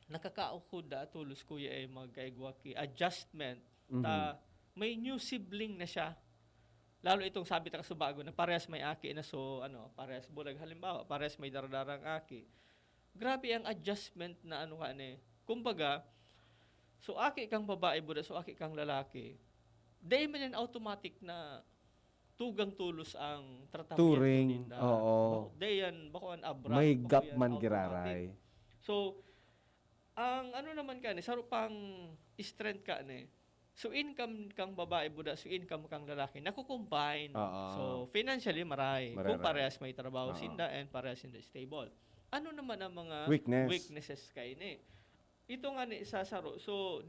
nakakaukuda, tulos kuya ay magkaigwaki, adjustment, may new sibling na siya. Lalo itong sabi ta kasubago na parehas may aki na so, parehas bulag. Halimbawa, parehas may daradarang aki. Grabe ang adjustment na Kumbaga, so aki kang babae buda, so aki kang lalaki. Day man yan automatic na tugang tulos ang tratamiento Turing, ninda. oo. Day yan, bako an abra. May bako gap yan man automatic. giraray. So, ang naman ka saro pang strength ka So, income kang babae buda, so income kang lalaki. Nakukombine. So, financially, maray. Kung parehas may trabaho sinda and parehas sinda stable. Ano naman ang mga weaknesses ka Ito nga sa saro. So,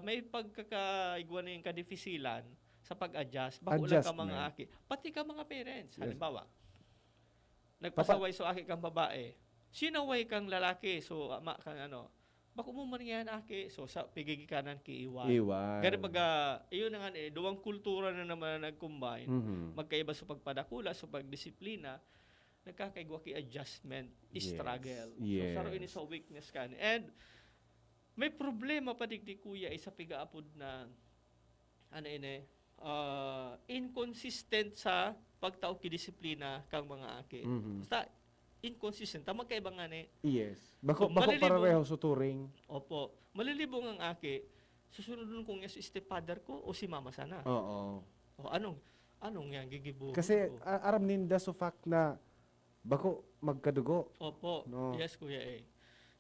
may pagkakaigwa na yung kadifisilan sa pag-adjust. Bako lang ka mga aki. Pati ka mga parents. Halimbawa, nagpasaway so aki kang babae. Sinaway kang lalaki. So, ama kang bako mo man yan aki. So, sa pigigikanan ki iwan. Gani baga, iyon na nga duwang kultura na naman na nag-combine. Magkaiba sa pagpadakula, sa pagdisiplina, nagkakaigwa ki adjustment, struggle. So, saro ini sa weakness ka And, may problema pa digdi kuya sa pigaapod na inconsistent sa pagtao ki disiplina kang mga aki. Basta inconsistent magkaiba nga Yes. Bako pareho sa turing. Opo. Malilibong ang aki. Susunod nun kung si stepfather ko o si mama sana. Oo. O anong yang gigibo? Kasi aram ninda so fact na bako magkadugo. Opo. No. Yes kuya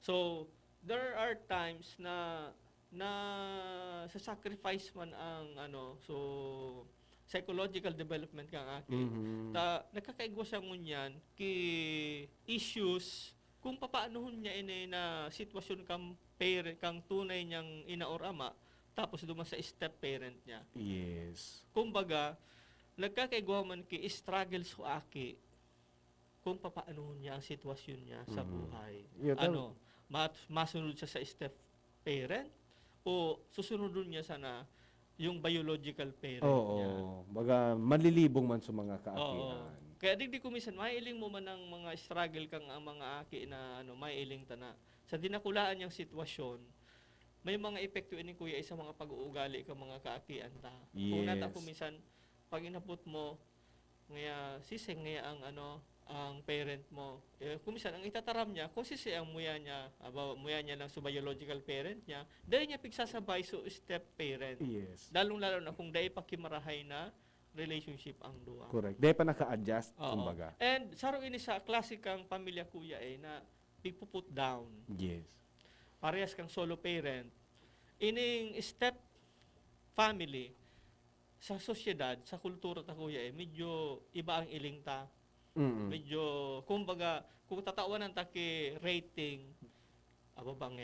So there are times na sa sacrifice man ang so psychological development kang aki. Nakakaigwa siya ngunyan ki issues kung papaanohon niya na sitwasyon kang tunay niyang ina or ama tapos duman sa step parent niya. Yes. Kumbaga, nagkakaigwa man ki struggle so aki kung papaanohon niya ang sitwasyon niya sa buhay. Masunod siya sa step parent o susunodun niya sana yung biological parent niya. Baga manlilibong man sa mga kaakihan. Kaya di kumisan maiiling mo man ang mga struggle kang ang mga aki na maiiling ta na sa dinakulaan niyang sitwasyon. May mga epekto ini kuya sa mga pag-uugali kang mga kaakian ta. Kung nata kumisan pag inabot mo ngaya siseng ngaya ang ang parent mo. Kumisan ang itataram niya kung sisi ang muya niya lang sa biological parent niya, dahil niya pigsasabay so step parent. Yes. Lalong-lalo na kung dahil pakimarahay na relationship ang duwa. Correct. Dahil pa naka-adjust, kumbaga. And saro ini sa klasikang pamilya kuya na pipuput down. Yes. Parehas kang solo parent. Ining step family sa sosyedad, sa kultura ta kuya medyo iba ang iling ta. Medyo, kumbaga, kung tatawan ng taki rating, ababang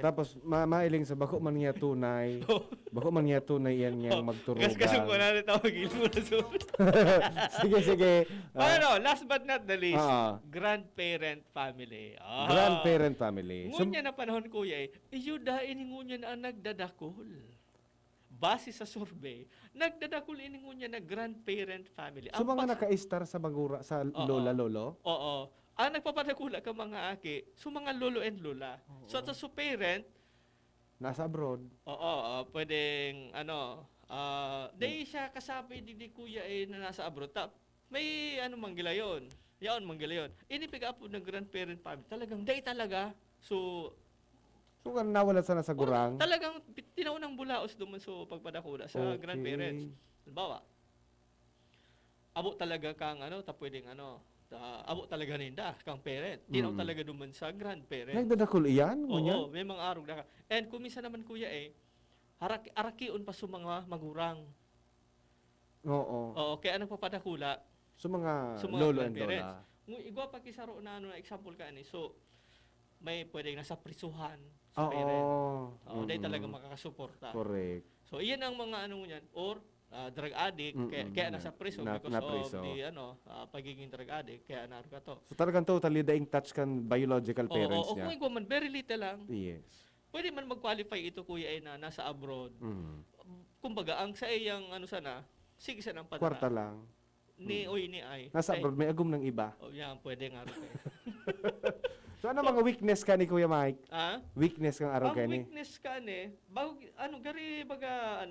tapos, mailing sa bako man niya tunay. Bako man niya tunay yan niyang magturugan. Kasi kung na tawag ilmo na Sige. Last but not the least, grandparent family. Grandparent family. Ngunya na panahon kuya iyuda iningunya na ang nagdadakol. Base sa survey, nagdadakul iningunya na grandparent family. So mga naka-star sa bagura, sa lola-lolo? Oo. Ang nagpapadakula ka mga aki, so mga lolo and lola. So sa parent, nasa abroad. Pwedeng dahil siya kasabi di kuya na nasa abroad. May manggila yun. Yaon manggila yun. Inipiga po ng grandparent family. Talagang day talaga. So So, kan nawala sana sa gurang. Talagang tinaunang bulaos duman so pagpadakula sa Okay. grandparents. Halimbawa, abo talaga kang pwedeng abo talaga ninda kang parent. Tinaw talaga duman sa grandparent. Nagdadakol iyan? Oo, Ngunyan? may mga arog na ka. And kung minsan naman kuya arakion pa sa mga magurang. Oo. Oo, kaya nagpapadakula So, mga sa mga lolo and grandparents. lola. Nung igwa pa kisaro na example ka ani. So may pwedeng nasa prisuhan sa Oo. parent. Oo, dahil Mm-mm. talaga makakasuporta. Correct. So iyan ang mga niyan or drug addict kaya nasa prison because Na of priso. the pagiging drug addict kaya naroon ka to. So, talagang totally daing touch kan biological parents Oo, niya. kung igwa man very little lang. Yes. Pwede man mag-qualify ito kuya na nasa abroad. Mm. Kumbaga ang sa iyang sana sige sa nang padala. Kwarta lang. Ni ni ay. Nasa Ay, abroad, may agum ng iba. Oh, yan pwede nga rin. So, ano mga weakness ka ni Kuya Mike? Ah? Weakness kang araw Ang ka ni? weakness ka ni, bago gari baga